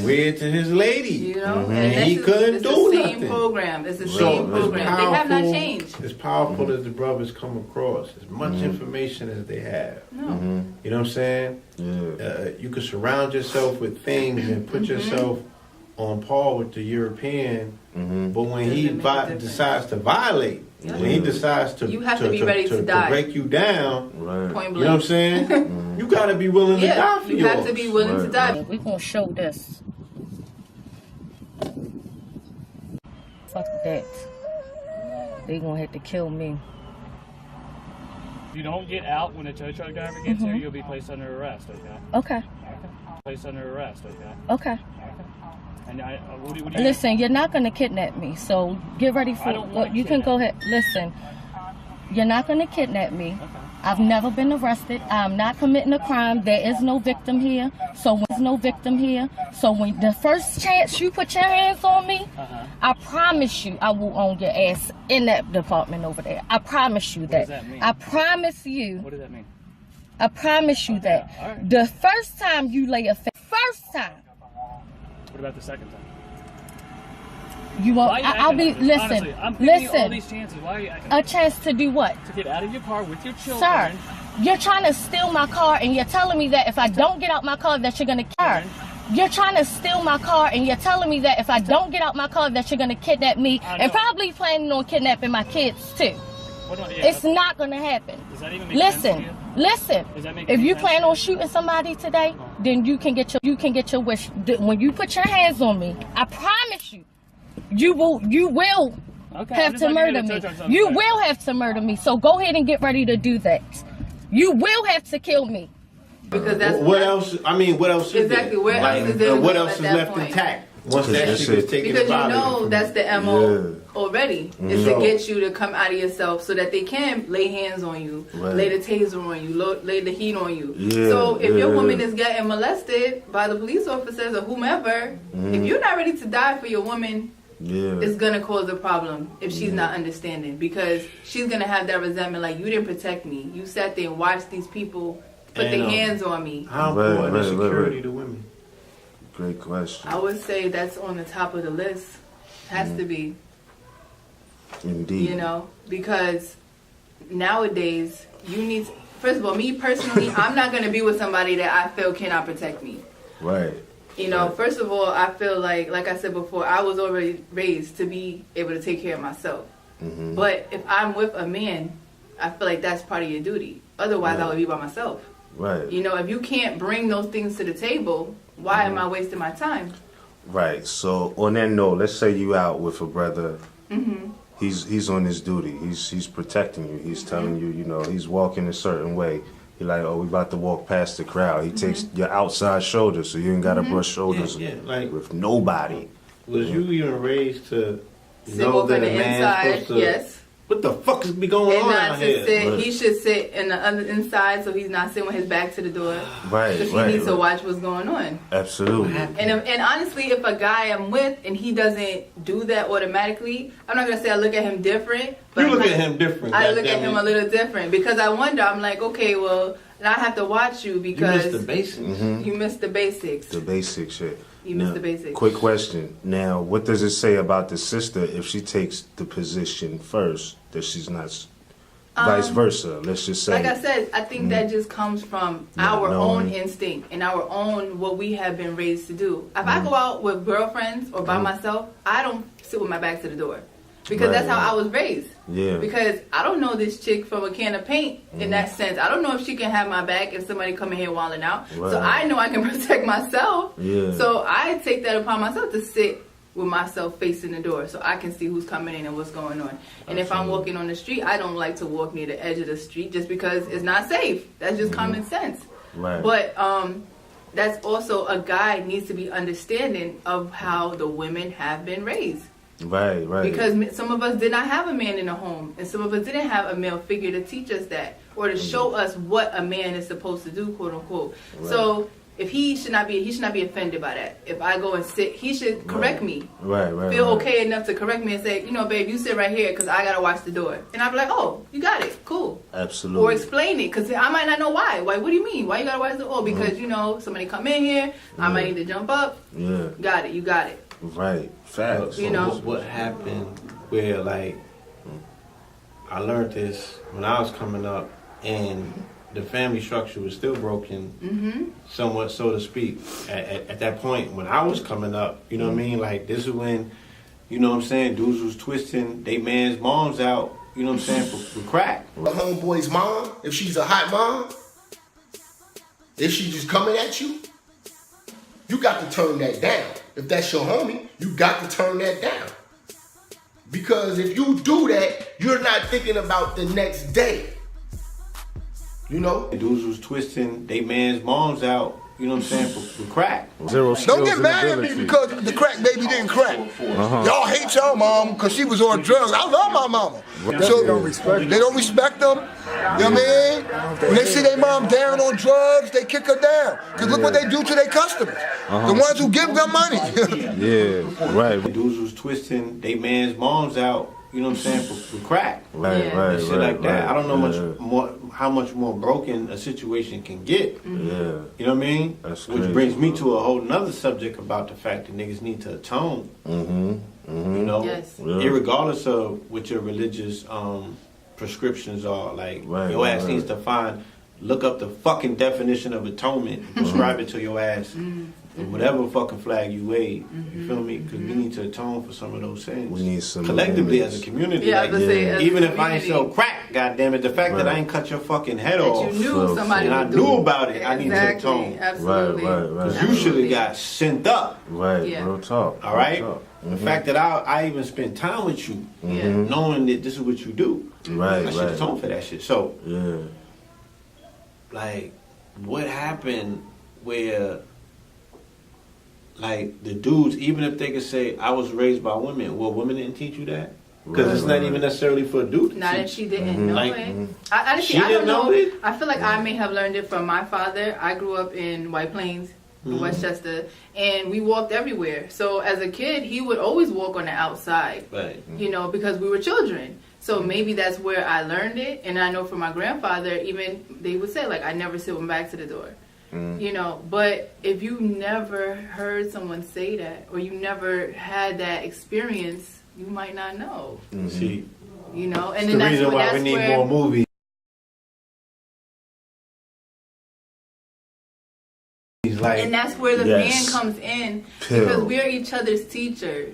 S3: weird to his lady.
S4: You know,
S3: and he couldn't do
S4: the
S3: nothing.
S4: same program. It's the same program. They have not changed.
S3: As powerful as the brothers come across, as much information as they have.
S4: No.
S3: You know what I'm saying?
S2: Yeah.
S3: You can surround yourself with things and put yourself on par with the European, but when he decides to violate, when he decides to,
S4: you have to be ready to die.
S3: To break you down,
S4: Point blank.
S3: you know what I'm saying? You gotta be willing to die for
S4: you have to be willing to die.
S13: We're gonna show this. Fuck that. They gonna have to kill me.
S17: If you don't get out when a tow truck driver gets here, you'll be placed under arrest, okay?
S13: Okay.
S17: Placed under arrest, okay?
S13: Okay.
S17: And what do you
S13: Listen, you're not gonna kidnap me, so get ready for what you can go ahead. Listen, you're not gonna kidnap me.
S17: Okay.
S13: I've never been arrested. I'm not committing a crime. There is no victim here. So there's no victim here. So when the first chance you put your hands on me, I promise you I will own your ass in that department over there. I promise you that.
S17: What does that mean?
S13: I promise you.
S17: What does that mean?
S13: I promise you that.
S17: All right.
S13: The first time you lay a first time.
S17: What about the second time?
S13: You won't.
S17: Why are you
S13: I'll be.
S17: acting like this?
S13: Listen.
S17: Honestly, I'm giving you all
S13: Listen.
S17: these chances. Why are you acting
S13: A
S17: like
S13: chance to do what?
S17: this? To get out of your car with your children.
S13: Sir, you're trying to steal my car and you're telling me that if I don't get out my car that you're going to kill me. You're trying to steal my car and you're telling me that if I don't get out my car that you're going to kidnap me and probably planning on kidnapping my kids too. It's not going to happen.
S17: Does that even make sense to you?
S13: Listen.
S17: Does that make
S13: If
S17: any
S13: you
S17: sense
S13: plan
S17: to
S13: on shooting somebody today, then you can get your wish. When you put your hands on me, I promise you, you will have to murder me. You will have to murder me. So go ahead and get ready to do that. You will have to kill me.
S4: Because that's
S3: what else? I mean, what else?
S4: Exactly. Where else is there?
S3: What else is left intact? Once that shit is taken
S4: because you
S3: out
S4: know that's the MO already. Is to get you to come out of yourself so that they can lay hands on you, lay the taser on you, lay the heat on you. So if your woman is getting molested by the police officers or whomever, if you're not ready to die for your woman, it's gonna cause a problem if she's not understanding, because she's gonna have that resentment like, you didn't protect me. You sat there and watched these people put their hands on me.
S3: How important is security to women?
S2: Great question.
S4: I would say that's on the top of the list. Has to be.
S2: Indeed.
S4: You know, because nowadays you need. First of all, me personally, I'm not gonna be with somebody that I feel cannot protect me.
S2: Right.
S4: You know, first of all, I feel like I said before, I was already raised to be able to take care of myself. But if I'm with a man, I feel like that's part of your duty. Otherwise, I would be by myself.
S2: Right.
S4: You know, if you can't bring those things to the table, why am I wasting my time?
S2: Right. So on that note, let's say you out with a brother. He's on his duty. He's protecting you. He's telling you, you know, he's walking a certain way. You're like, oh, we about to walk past the crowd. He takes your outside shoulder, so you ain't got to brush shoulders
S3: like
S2: with nobody.
S3: Was you even raised to
S4: Sit
S3: know
S4: over
S3: that
S4: the
S3: a man's
S4: inside,
S3: supposed to
S4: yes.
S3: What the fuck is be going
S4: and
S3: on
S4: not
S3: out
S4: to
S3: here?
S4: sit. He should sit in the other inside, so he's not sitting with his back to the door.
S2: Right,
S4: Because
S2: right,
S4: he needs to
S2: right.
S4: watch what's going on.
S2: Absolutely.
S4: And honestly, if a guy I'm with and he doesn't do that automatically, I'm not gonna say I look at him different. But
S3: You look at him different.
S4: I look at
S3: goddammit.
S4: him a little different because I wonder. I'm like, okay, well, now I have to watch you because
S3: You missed the basics.
S4: You missed the basics.
S2: The basic shit.
S4: You missed the basics.
S2: Quick question. Now, what does it say about the sister if she takes the position first that she's not, vice versa? Let's just say.
S4: Like I said, I think that just comes from our own instinct and our own what we have been raised to do. If I go out with girlfriends or by myself, I don't sit with my back to the door because that's how I was raised.
S2: Yeah.
S4: Because I don't know this chick from a can of paint in that sense. I don't know if she can have my back if somebody come in here wilding out.
S2: Right.
S4: So I know I can protect myself.
S2: Yeah.
S4: So I take that upon myself to sit with myself facing the door so I can see who's coming in and what's going on. And if I'm walking on the street, I don't like to walk near the edge of the street just because it's not safe. That's just common sense.
S2: Right.
S4: But that's also a guy needs to be understanding of how the women have been raised.
S2: Right, right.
S4: Because some of us did not have a man in the home, and some of us didn't have a male figure to teach us that or to show us what a man is supposed to do, quote unquote.
S2: Right.
S4: So if he should not be offended by that. If I go and sit, he should correct me.
S2: Right, right.
S4: Feel
S2: right.
S4: okay enough to correct me and say, you know, babe, you sit right here because I gotta watch the door. And I'd be like, oh, you got it, cool.
S2: Absolutely.
S4: Or explain it because I might not know why. Why? What do you mean? Why you gotta watch the door? Oh, because you know somebody come in here, I might need to jump up.
S2: Yeah.
S4: Got it. You got it.
S2: Right. Facts.
S4: You know.
S3: What happened where, like, I learned this when I was coming up and the family structure was still broken, somewhat, so to speak. At that point, when I was coming up, you know what I mean? Like, this is when, you know what I'm saying, dudes was twisting they man's moms out, you know what I'm saying, for crack.
S6: A homeboy's mom, if she's a hot mom, if she's just coming at you, you got to turn that down. If that's your homie, you got to turn that down. Because if you do that, you're not thinking about the next day. You know?
S3: Dudes was twisting they man's moms out, you know what I'm saying, for crack.
S2: Zero
S6: Don't
S2: skills
S6: get
S2: and
S6: mad at me
S2: ability.
S6: because the crack baby didn't crack. Y'all hate y'all mom because she was on drugs. I love my mama. So they don't respect them. You know what I mean? When they see their mom down on drugs, they kick her down. Because look what they do to their customers. The ones who give them money.
S2: Yeah, right.
S3: Dudes was twisting they man's moms out, you know what I'm saying, for crack.
S2: Right, right,
S3: and shit
S2: right,
S3: like that.
S2: right.
S3: I don't know how much more broken a situation can get.
S2: Yeah.
S3: You know what I mean?
S2: That's
S3: Which
S2: crazy,
S3: brings me to a whole nother subject about the fact that niggas need to atone. You know?
S4: Yes.
S2: Yeah.
S3: Irregardless of what your religious prescriptions are. Like,
S2: Right,
S3: your ass
S2: right.
S3: needs to look up the fucking definition of atonement and prescribe it to your ass. And whatever fucking flag you wave, you feel me? Because we need to atone for some of those sins.
S2: We need some
S3: collectively
S2: limits.
S3: as a community.
S4: Yeah, I
S3: like,
S4: was gonna say, as a
S3: even if I ain't
S4: community.
S3: sell crack, goddamn it, the fact that I ain't cut your fucking head off,
S4: That you knew somebody
S3: and I
S4: would do.
S3: knew about it, I need to
S4: Exactly.
S3: atone.
S4: Absolutely.
S2: Right, right, right.
S3: Because you should have got sent up.
S2: Right,
S4: Yeah.
S2: real talk.
S3: All right?
S2: Real talk.
S3: The fact that I even spend time with you, knowing that this is what you do,
S2: Right,
S3: I should
S2: right.
S3: atone for that shit. So,
S2: Yeah.
S3: like, what happened where, like, the dudes, even if they could say, I was raised by women, well, women didn't teach you that? Because
S2: Right,
S3: it's not
S2: right.
S3: even necessarily for a dude to
S4: Not
S3: teach.
S4: if she didn't know
S3: Like,
S4: it. I
S3: she
S4: don't
S3: didn't know it?
S4: I feel like I may have learned it from my father. I grew up in White Plains, in Westchester, and we walked everywhere. So as a kid, he would always walk on the outside,
S3: Right.
S4: you know, because we were children. So maybe that's where I learned it. And I know from my grandfather, even they would say, like, I never sit with my back to the door. You know, but if you never heard someone say that, or you never had that experience, you might not know.
S3: See,
S4: You know, and
S3: it's
S4: then
S3: the
S4: that's
S3: reason why
S4: that's
S3: we need
S4: where,
S3: more movies. Like,
S4: and that's where the
S2: Yes.
S4: man comes in
S2: Pill.
S4: because we're each other's teacher.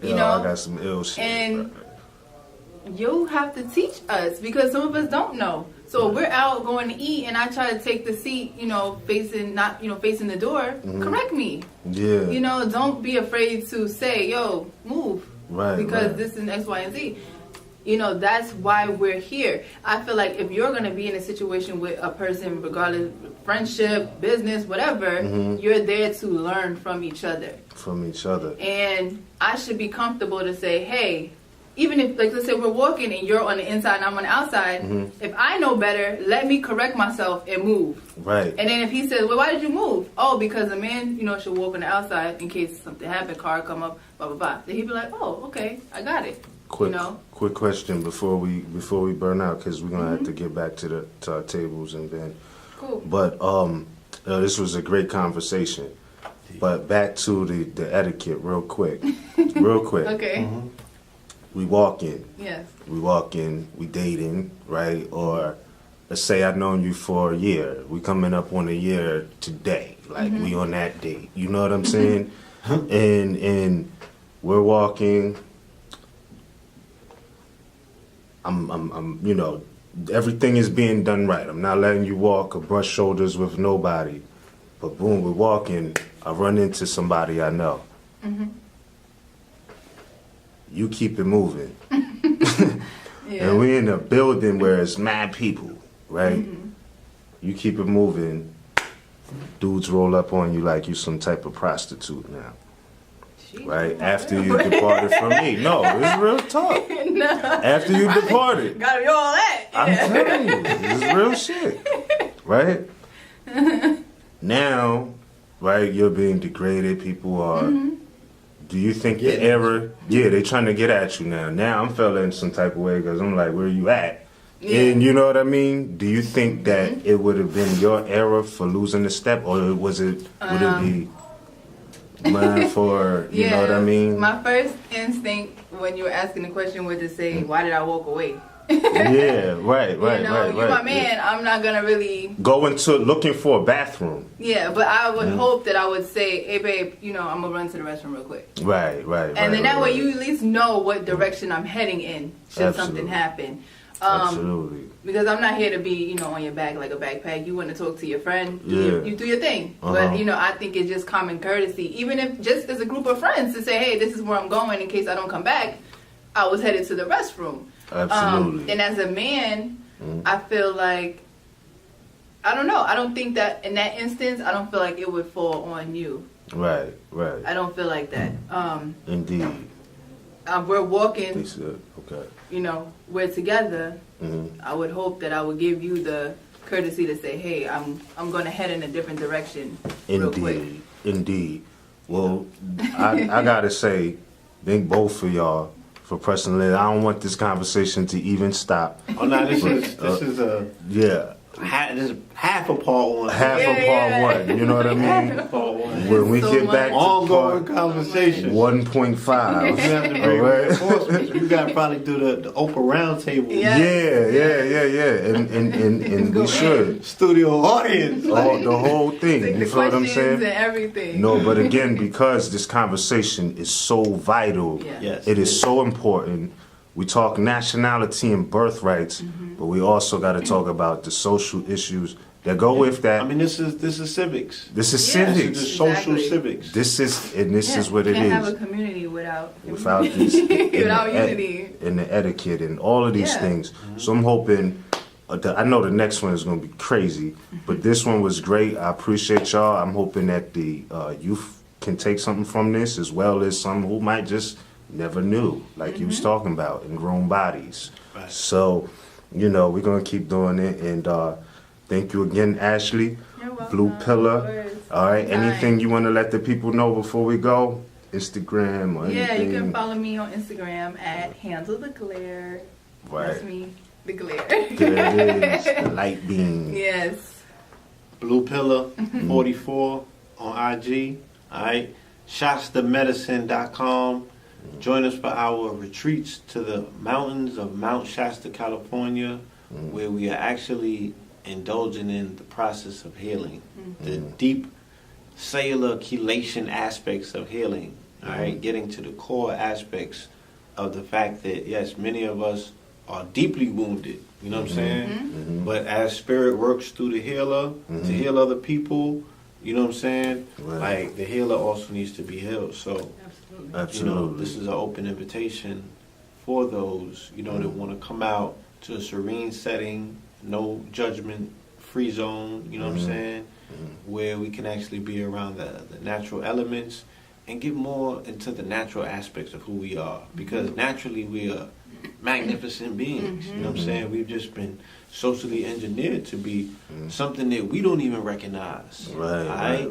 S4: You
S2: Yo,
S4: know,
S2: I got some ill shit.
S4: and you have to teach us because some of us don't know. So we're out going to eat, and I try to take the seat, you know, facing the door. Correct me.
S2: Yeah.
S4: You know, don't be afraid to say, "Yo, move,"
S2: Right,
S4: because
S2: right.
S4: this is X, Y, and Z. You know, that's why we're here. I feel like if you're going to be in a situation with a person, regardless friendship, business, whatever, you're there to learn from each other.
S2: From each other.
S4: And I should be comfortable to say, hey, even if, like, let's say we're walking and you're on the inside and I'm on the outside, if I know better, let me correct myself and move.
S2: Right.
S4: And then if he says, well, why did you move? Oh, because a man, should walk on the outside in case something happened, car come up, blah, blah, blah. Then he'd be like, oh, okay, I got it.
S2: Quick question before we burn out, because we're gonna have to get back to our tables and then.
S4: Cool.
S2: But this was a great conversation. But back to the etiquette, real quick.
S4: Okay.
S2: We walk in.
S4: Yes.
S2: We dating, right? Or let's say I've known you for a year. We coming up on a year today. Like we on that date. You know what I'm saying? and we're walking. I'm everything is being done right. I'm not letting you walk or brush shoulders with nobody. But boom, we're walking. I run into somebody I know. You keep it moving. And we in a building where it's mad people, right? You keep it moving. Dudes roll up on you like you some type of prostitute now. Right? After you departed from me. No, it's real talk.
S4: No.
S2: After you departed.
S4: Gotta be all that.
S2: I'm telling you, it's real shit. Right? Now, right, you're being degraded. People are... Do you think the error... Yeah, they trying to get at you now. Now I'm feeling some type of way because I'm like, where you at? And you know what I mean? Do you think that it would have been your error for losing the step, or would it be mine for, you know what I mean?
S4: My first instinct when you were asking the question was to say, why did I walk away?
S2: Yeah, right.
S4: You're my man. I'm not gonna really
S2: go into looking for a bathroom.
S4: Yeah, but I would hope that I would say, hey babe, I'm gonna run to the restroom real quick.
S2: Right.
S4: And then that way you at least know what direction I'm heading in should something happen.
S2: Absolutely.
S4: Because I'm not here to be, on your back like a backpack. You want to talk to your friend, you do your thing. But I think it's just common courtesy, even if just as a group of friends, to say, hey, this is where I'm going in case I don't come back. I was headed to the restroom.
S2: Absolutely.
S4: And as a man, I feel like, I don't know. I don't think that in that instance, I don't feel like it would fall on you.
S2: Right.
S4: I don't feel like that.
S2: Indeed.
S4: We're walking.
S2: Okay.
S4: We're together. I would hope that I would give you the courtesy to say, hey, I'm going to head in a different direction. Real quick.
S2: Indeed. Well, I gotta say, thank both of y'all for pressing it. I don't want this conversation to even stop.
S3: Oh no, this is a this is half of part one.
S2: Half of part one. You know what I mean?
S3: Part one.
S2: When we get back to
S3: ongoing conversation
S2: 1.5.
S3: You gotta probably do the Oprah roundtable.
S2: Yeah. And we should.
S3: Studio audience.
S2: The whole thing. You feel what I'm saying?
S4: And everything.
S2: No, but again, because this conversation is so vital, it is so important. We talk nationality and birthrights, but we also got to talk about the social issues that go with that.
S3: I mean, this is civics.
S2: This is civics.
S3: This is social civics.
S2: This is what it is.
S4: Can't have a community without
S2: this,
S4: without unity
S2: and the etiquette and all of these things. So I'm hoping. I know the next one is going to be crazy, but this one was great. I appreciate y'all. I'm hoping that the youth can take something from this, as well as some who might just never knew, like you was talking about, in grown bodies.
S3: Right.
S2: So, we're going to keep doing it. And thank you again, Ashley.
S4: You're welcome.
S2: Blue Pillar. All right. Anything you want to let the people know before we go? Instagram or anything?
S4: Yeah, you can follow me on Instagram at Handle the Glare.
S2: Right.
S4: That's me, the glare.
S2: There it is, the light beam.
S4: Yes.
S3: Blue Pillar 44 on IG. All right. ShastaMedicine.com. Join us for our retreats to the mountains of Mount Shasta, California, where we are actually indulging in the process of healing, the deep cellular chelation aspects of healing. All right, getting to the core aspects of the fact that yes, many of us are deeply wounded. You know what I'm saying? But as spirit works through the healer to heal other people, you know what I'm saying?
S2: Right.
S3: Like the healer also needs to be healed. So.
S2: Absolutely.
S3: This is an open invitation for those, that want to come out to a serene setting, no judgment, free zone, you know what I'm saying? Where we can actually be around the natural elements and get more into the natural aspects of who we are, because naturally we are magnificent beings. You know what I'm saying? We've just been socially engineered to be something that we don't even recognize.
S2: Right.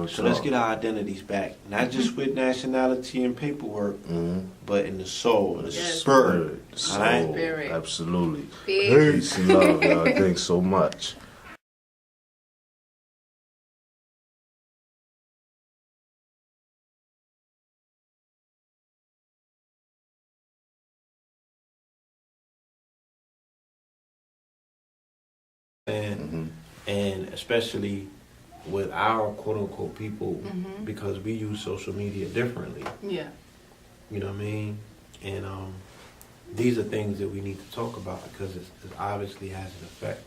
S3: So let's get our identities back, not just with nationality and paperwork, but in the soul, in the spirit.
S2: Soul,
S3: Right?
S2: absolutely.
S4: Peace.
S2: Peace and love, y'all. Thanks so much.
S3: And especially with our quote unquote people, because we use social media differently.
S4: Yeah.
S3: You know what I mean? And these are things that we need to talk about because it obviously has an effect.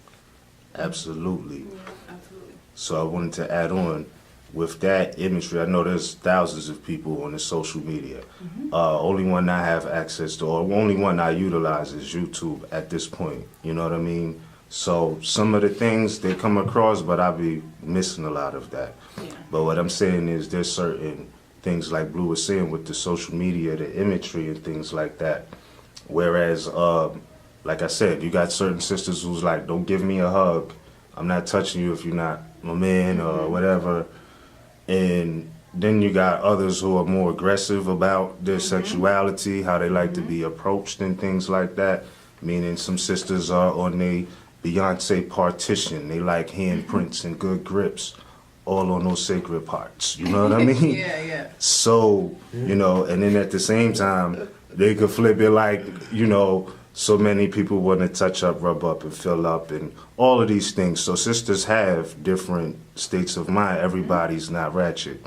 S2: Absolutely.
S4: Yeah, absolutely.
S2: So I wanted to add on with that imagery. I know there's thousands of people on the social media. Only one I have access to, or only one I utilize is YouTube at this point. You know what I mean? So some of the things they come across, but I be missing a lot of that.
S4: Yeah.
S2: But what I'm saying is there's certain things like Blue was saying with the social media, the imagery and things like that. Whereas, like I said, you got certain sisters who's like, don't give me a hug. I'm not touching you if you're not my man or whatever. And then you got others who are more aggressive about their sexuality, how they like to be approached and things like that. Meaning some sisters are on a Beyonce partition. They like handprints and good grips all on those sacred parts. You know what I mean?
S4: Yeah.
S2: So, you know, and then at the same time, they could flip it like, you know, so many people want to touch up, rub up, and fill up, and all of these things. So sisters have different states of mind. Everybody's not ratchet.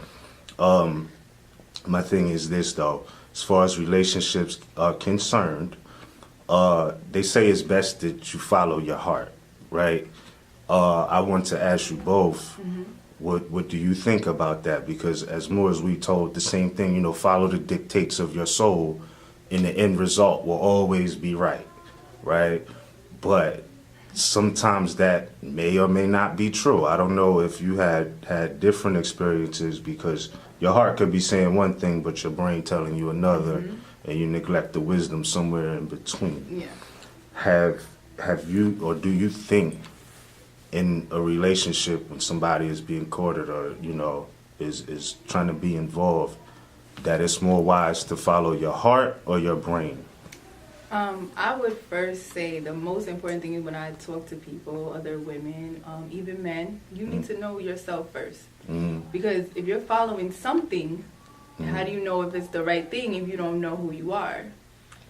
S2: My thing is this, though. As far as relationships are concerned, they say it's best that you follow your heart, right? I want to ask you both, what do you think about that? Because as more as we told the same thing, you know, follow the dictates of your soul, and the end result will always be right, right? But sometimes that may or may not be true. I don't know if you had different experiences, because your heart could be saying one thing, but your brain telling you another, and you neglect the wisdom somewhere in between.
S4: Yeah.
S2: Have you, or do you think in a relationship when somebody is being courted or, you know, is trying to be involved, that it's more wise to follow your heart or your brain?
S4: I would first say the most important thing is when I talk to people, other women, even men, you need to know yourself first. Because if you're following something, how do you know if it's the right thing if you don't know who you are?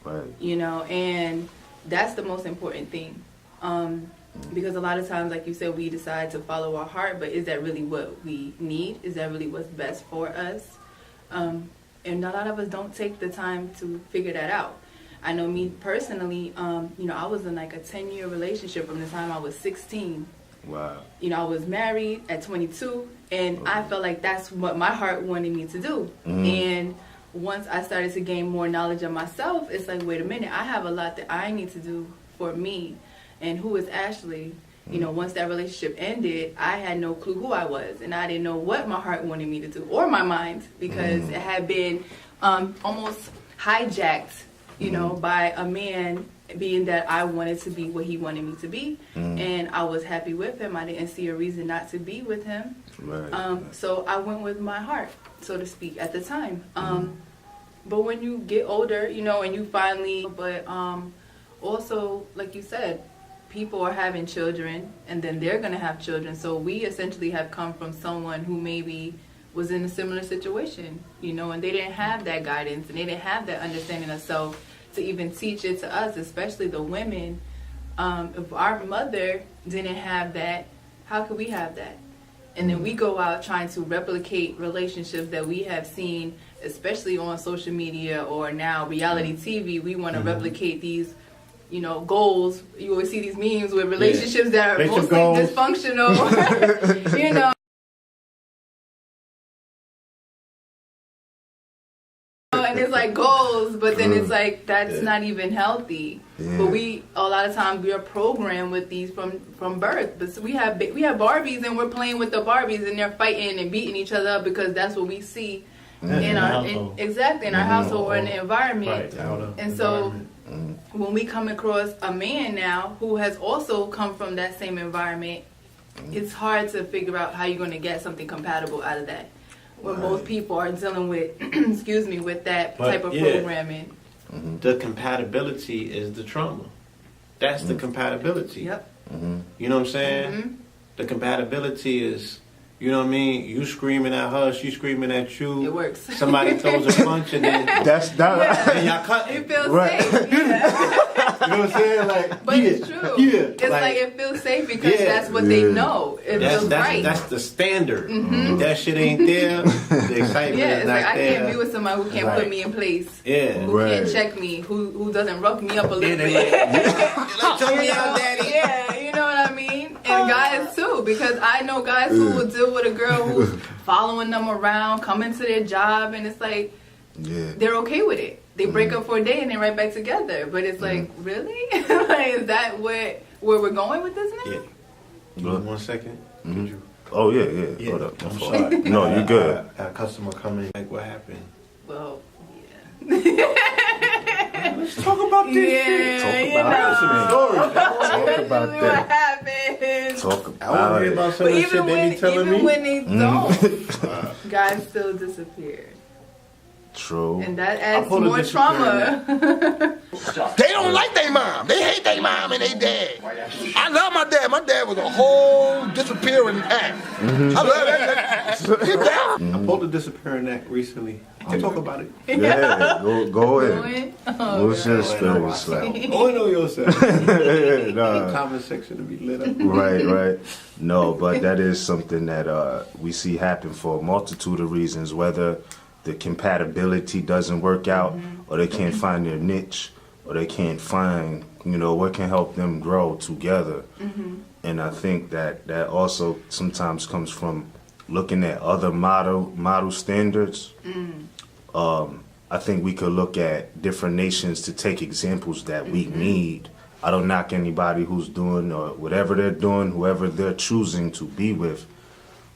S2: Right.
S4: You know, and that's the most important thing. Because a lot of times, like you said, we decide to follow our heart, but is that really what we need? Is that really what's best for us? And a lot of us don't take the time to figure that out. I know me personally, you know, I was in like a 10-year relationship from the time I was 16.
S2: Wow.
S4: You know, I was married at 22, and I felt like that's what my heart wanted me to do. And once I started to gain more knowledge of myself, it's like, wait a minute, I have a lot that I need to do for me. And who is Ashley? You know, once that relationship ended, I had no clue who I was, and I didn't know what my heart wanted me to do, or my mind, because it had been almost hijacked, you know, by a man, being that I wanted to be what he wanted me to be, and I was happy with him. I didn't see a reason not to be with him.
S2: Right.
S4: So I went with my heart, so to speak, at the time. But when you get older, you know, and you finally, but also, like you said, people are having children, and then they're going to have children. So we essentially have come from someone who maybe was in a similar situation, you know, and they didn't have that guidance, and they didn't have that understanding of self to even teach it to us, especially the women. If our mother didn't have that, how could we have that? And then we go out trying to replicate relationships that we have seen, especially on social media or now reality TV. We want to replicate these, you know, goals. You always see these memes with relationships that are mostly dysfunctional, you know. And it's like goals, but then it's like that's not even healthy. But a lot of times we are programmed with these from birth. But so we have Barbies, and we're playing with the Barbies, and they're fighting and beating each other up because that's what we see in our household or in the environment. And so when we come across a man now who has also come from that same environment, it's hard to figure out how you're going to get something compatible out of that. When both people are dealing with, with that type of programming.
S3: The compatibility is the trauma. That's the compatibility.
S4: Yep.
S3: You know what I'm saying? The compatibility is, you know what I mean? You screaming at her, she screaming at you.
S4: It works.
S3: Somebody throws a punch and then and y'all cut.
S4: It feels safe. Yeah.
S3: You know what I'm saying? Like,
S4: but it's true. It's like it feels safe because that's what they know. It feels right.
S3: That's the standard. If that shit ain't there, the excitement is not
S4: like I
S3: there.
S4: can't be with somebody who can't put me in place.
S3: Yeah.
S4: Who can't check me, who doesn't rough me up a little bit.
S3: Tell me out, daddy.
S4: Yeah, you know what I mean? And guys too, because I know guys who will deal with a girl who's following them around, coming to their job, and it's like they're okay with it. They break up for a day and then right back together. But it's like, really? Like, is that where we're going with this now?
S3: Yeah. Give me 1 second. Could you?
S2: Oh, yeah. Hold up.
S3: I'm sorry.
S2: No, you're good.
S3: A customer coming. Like, what happened?
S4: Well,
S3: let's talk about this shit.
S2: Talk about
S4: what happened.
S2: Talk about
S3: I want to hear about some of the shit they be telling me.
S4: Even when they don't, guys still disappear.
S2: True.
S4: And that adds more trauma.
S6: They don't like their mom. They hate their mom and their dad. I love my dad. My dad was a whole disappearing act. I love that.
S3: I pulled a disappearing act recently. Can talk about it?
S2: Yeah, go ahead. What's your experience like?
S3: Oh, know yourself.
S2: Nah.
S3: Comment section to be lit up.
S2: Right. No, but that is something that we see happen for a multitude of reasons, whether the compatibility doesn't work out, or they can't find their niche, or they can't find, what can help them grow together. And I think that also sometimes comes from looking at other model standards. I think we could look at different nations to take examples that we need. I don't knock anybody who's doing or whatever they're doing, whoever they're choosing to be with.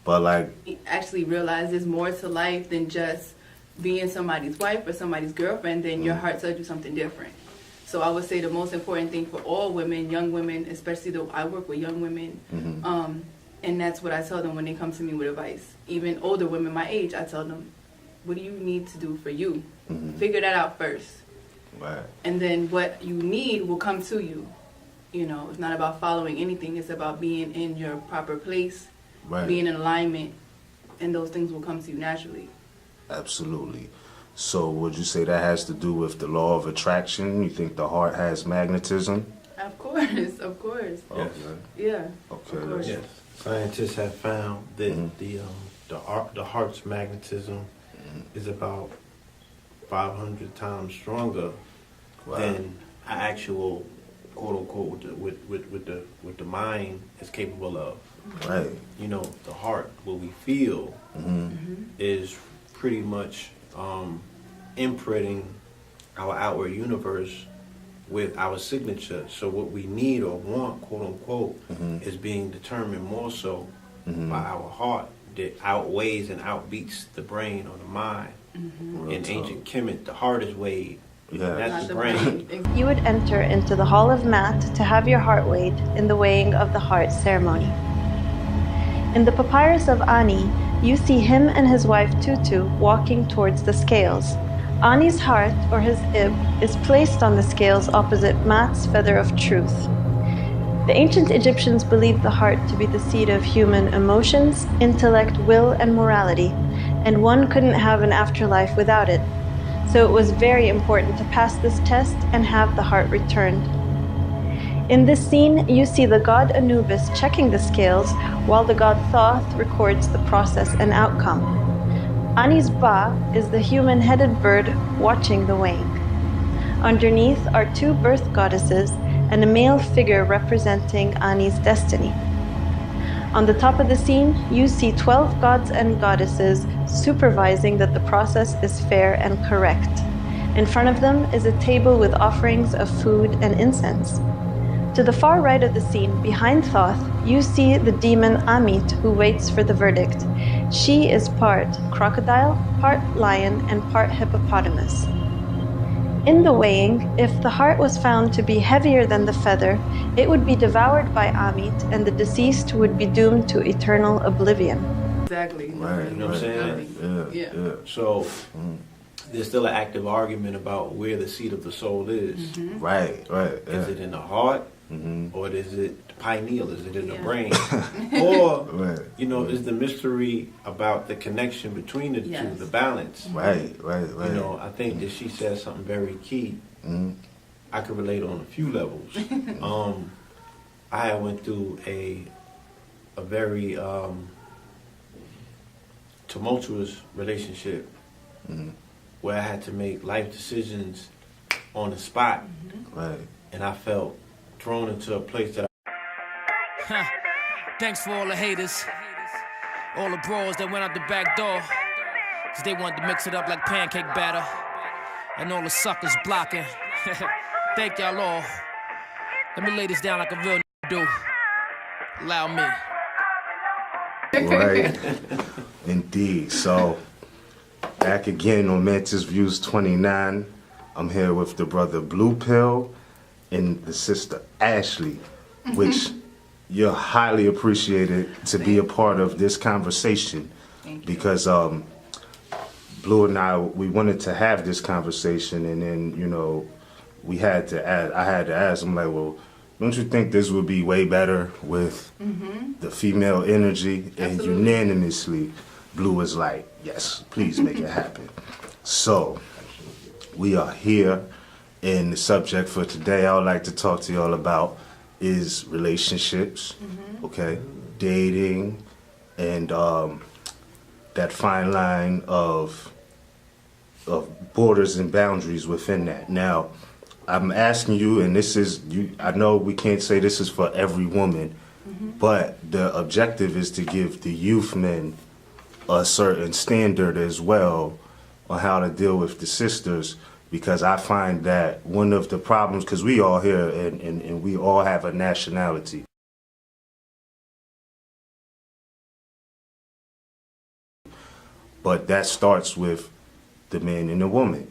S2: But
S4: actually realize there's more to life than just being somebody's wife or somebody's girlfriend. Then your heart tells you something different. So I would say the most important thing for all women, young women, especially though I work with young women, and that's what I tell them when they come to me with advice. Even older women my age, I tell them, what do you need to do for you? Figure that out first.
S2: Right.
S4: And then what you need will come to you. It's not about following anything. It's about being in your proper place, being in alignment, and those things will come to you naturally.
S2: Absolutely. So would you say that has to do with the law of attraction? You think the heart has magnetism?
S4: Of course.
S2: Okay.
S4: Yeah.
S2: Okay.
S4: Of course.
S3: Yes. Scientists have found that the heart's magnetism is about 500 times stronger than an actual quote unquote with the mind is capable of.
S2: Right.
S3: The heart, what we feel, is pretty much imprinting our outward universe with our signature. So what we need or want, quote unquote, is being determined more so by our heart that outweighs and outbeats the brain or the mind. In ancient Kemet, the heart is weighed. That's the brain.
S5: You would enter into the Hall of Mat to have your heart weighed in the weighing of the heart ceremony. In the papyrus of Ani, you see him and his wife Tutu walking towards the scales. Ani's heart, or his ib, is placed on the scales opposite Mat's feather of truth. The ancient Egyptians believed the heart to be the seat of human emotions, intellect, will, and morality, and one couldn't have an afterlife without it. So it was very important to pass this test and have the heart returned. In this scene, you see the god Anubis checking the scales, while the god Thoth records the process and outcome. Ani's Ba is the human-headed bird watching the weighing. Underneath are two birth goddesses and a male figure representing Ani's destiny. On the top of the scene, you see 12 gods and goddesses supervising that the process is fair and correct. In front of them is a table with offerings of food and incense. To the far right of the scene, behind Thoth, you see the demon Amit, who waits for the verdict. She is part crocodile, part lion, and part hippopotamus. In the weighing, if the heart was found to be heavier than the feather, it would be devoured by Amit, and the deceased would be doomed to eternal oblivion.
S4: Exactly.
S2: Right,
S3: You know what I'm saying?
S4: Yeah.
S3: So there's still an active argument about where the seat of the soul is.
S2: Right.
S3: Is it in the heart? Or is it the pineal? Is it in the brain? Or, you know, is the mystery about the connection between the two, the balance?
S2: Right.
S3: You know, I think that she said something very key. I could relate on a few levels. I went through a very tumultuous relationship where I had to make life decisions on the spot. And I felt thrown into a place that
S1: Thanks for all the haters, all the bros that went out the back door, cause they wanted to mix it up like pancake batter, and all the suckers blocking. Thank y'all all. Let me lay this down like a real do. Allow me.
S2: Right. Indeed. So, back again on Mantis Views29. I'm here with the brother Blue Pill and the sister Ashley, which you're highly appreciated to be a part of this conversation, because Blue and I, we wanted to have this conversation, and then, you know, I had to ask, I'm like, well, don't you think this would be way better with the female energy? And unanimously, Blue was like, yes, please make it happen. So, we are here, and the subject for today I would like to talk to y'all about is relationships, okay? Dating, and that fine line of borders and boundaries within that. Now, I'm asking you, and this is, I know we can't say this is for every woman, but the objective is to give the youth men a certain standard as well on how to deal with the sisters, because I find that one of the problems, because we all here and we all have a nationality. But that starts with the man and the woman.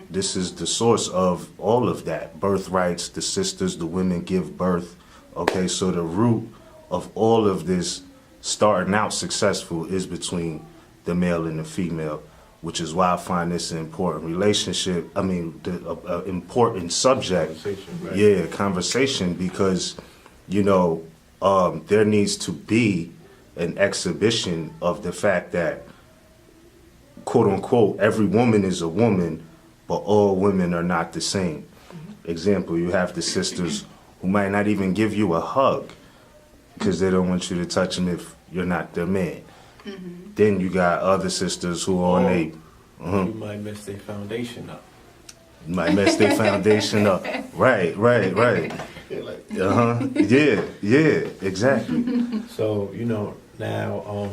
S2: This is the source of all of that. Birthrights, the sisters, the women give birth. Okay, so the root of all of this starting out successful is between the male and the female, which is why I find this an important relationship. I mean, the important subject.
S3: Right?
S2: Yeah, conversation, because, you know, there needs to be an exhibition of the fact that, quote unquote, every woman is a woman, but all women are not the same. Example, you have the sisters who might not even give you a hug because they don't want you to touch them if you're not their man. Then you got other sisters who are on a...
S3: You might mess their foundation up.
S2: You might mess their foundation up. Right. Yeah, exactly.
S3: So, you know, now,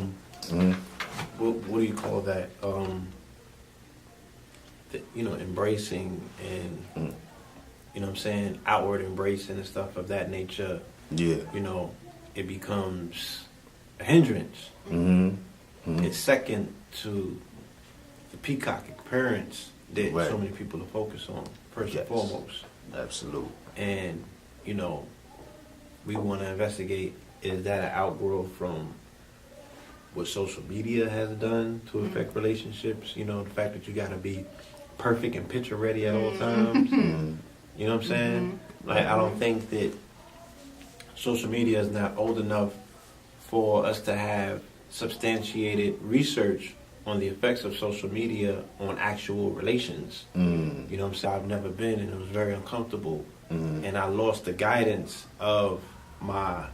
S3: what do you call that? You know, embracing and, you know what I'm saying, outward embracing and stuff of that nature.
S2: Yeah.
S3: You know, it becomes a hindrance. It's second to the peacock appearance that so many people are focused on, first and foremost.
S2: Absolutely.
S3: And, you know, we want to investigate, is that an outgrowth from what social media has done to affect relationships? You know, the fact that you got to be perfect and picture ready at all times. You know what I'm saying? Like, I don't think that social media is not old enough for us to have substantiated research on the effects of social media on actual relations. You know what I'm saying? I've never been, and it was very uncomfortable. And I lost the guidance of my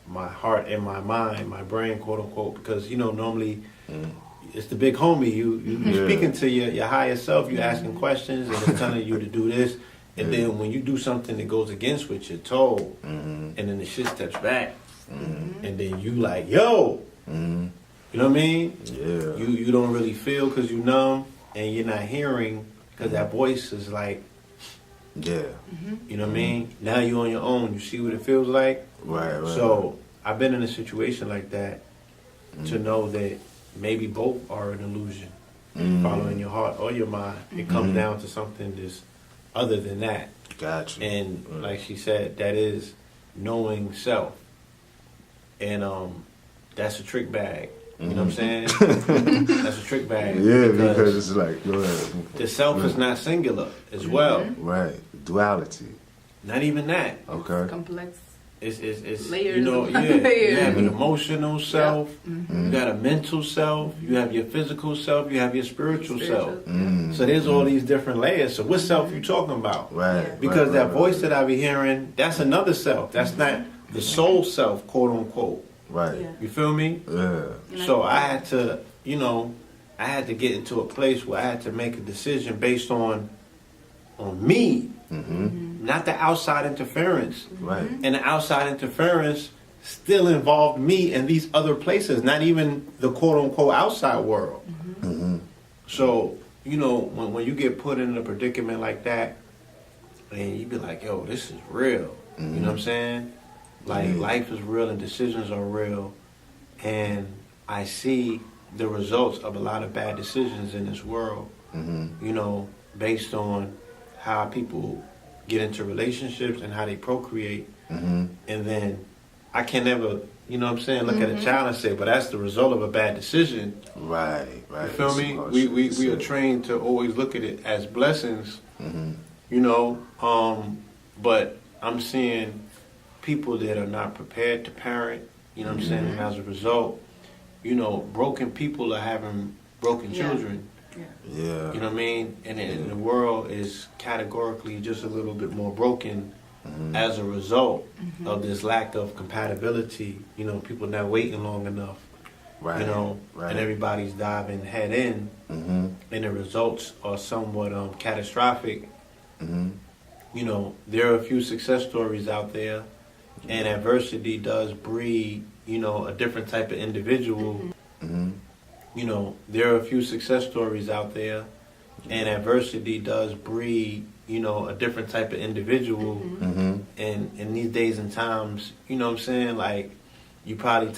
S3: heart and my mind, my brain, quote unquote, because, you know, normally it's the big homie. You're speaking to your higher self, you're asking questions, and it's telling you to do this. And then when you do something that goes against what you're told, and then the shit steps back, and then you like, yo, you know what I mean?
S2: Yeah.
S3: You don't really feel because you numb, and you're not hearing because that voice is like,
S2: yeah.
S3: You know what I mean? Now you're on your own. You see what it feels like?
S2: Right.
S3: So I've been in a situation like that to know that maybe both are an illusion, following your heart or your mind. It comes down to something that's other than that.
S2: Gotcha.
S3: And like she said, that is knowing self. And that's a trick bag. You know what I'm saying? That's a trick bag.
S2: Yeah, because it's like, go ahead.
S3: The self is not singular as well.
S2: Right. Duality.
S3: Not even that.
S2: Okay.
S4: Complex.
S3: It's
S4: layers.
S3: You know,
S4: Layers.
S3: you have an emotional self, you got a mental self, you have your physical self, you have your spiritual self. So there's all these different layers. So what self you talking about?
S2: Right.
S3: Because that voice that I be hearing, that's another self. That's not the soul self, quote unquote.
S2: Right.
S3: You feel me?
S2: Yeah.
S3: So I had to, you know, I had to get into a place where I had to make a decision based on me, not the outside interference.
S2: Right.
S3: And the outside interference still involved me in these other places, not even the quote unquote outside world. So, you know, when you get put in a predicament like that, and you be like, yo, this is real. You know what I'm saying? Like, life is real and decisions are real. And I see the results of a lot of bad decisions in this world, you know, based on how people get into relationships and how they procreate. And then I can never, you know what I'm saying, look at a child and say, but that's the result of a bad decision.
S2: Right.
S3: You feel me? We are trained to always look at it as blessings, you know, but I'm seeing people that are not prepared to parent, you know what I'm saying, and as a result, you know, broken people are having broken children.
S2: Yeah.
S3: You know what I mean? And the world is categorically just a little bit more broken as a result of this lack of compatibility. You know, people not waiting long enough.
S2: Right.
S3: You know, and everybody's diving head in, and the results are somewhat catastrophic. You know, there are a few success stories out there, and adversity does breed, you know, a different type of individual. You know, there are a few success stories out there, and adversity does breed, you know, a different type of individual. And in these days and times, you know what I'm saying, like, you probably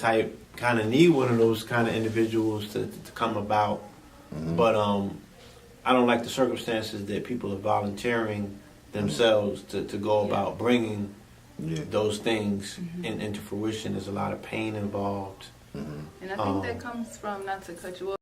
S3: kind of need one of those kind of individuals to come about. But I don't like the circumstances that people are volunteering themselves to go about bringing those things into fruition. There's a lot of pain involved.
S4: And I think that comes from, not to cut you off,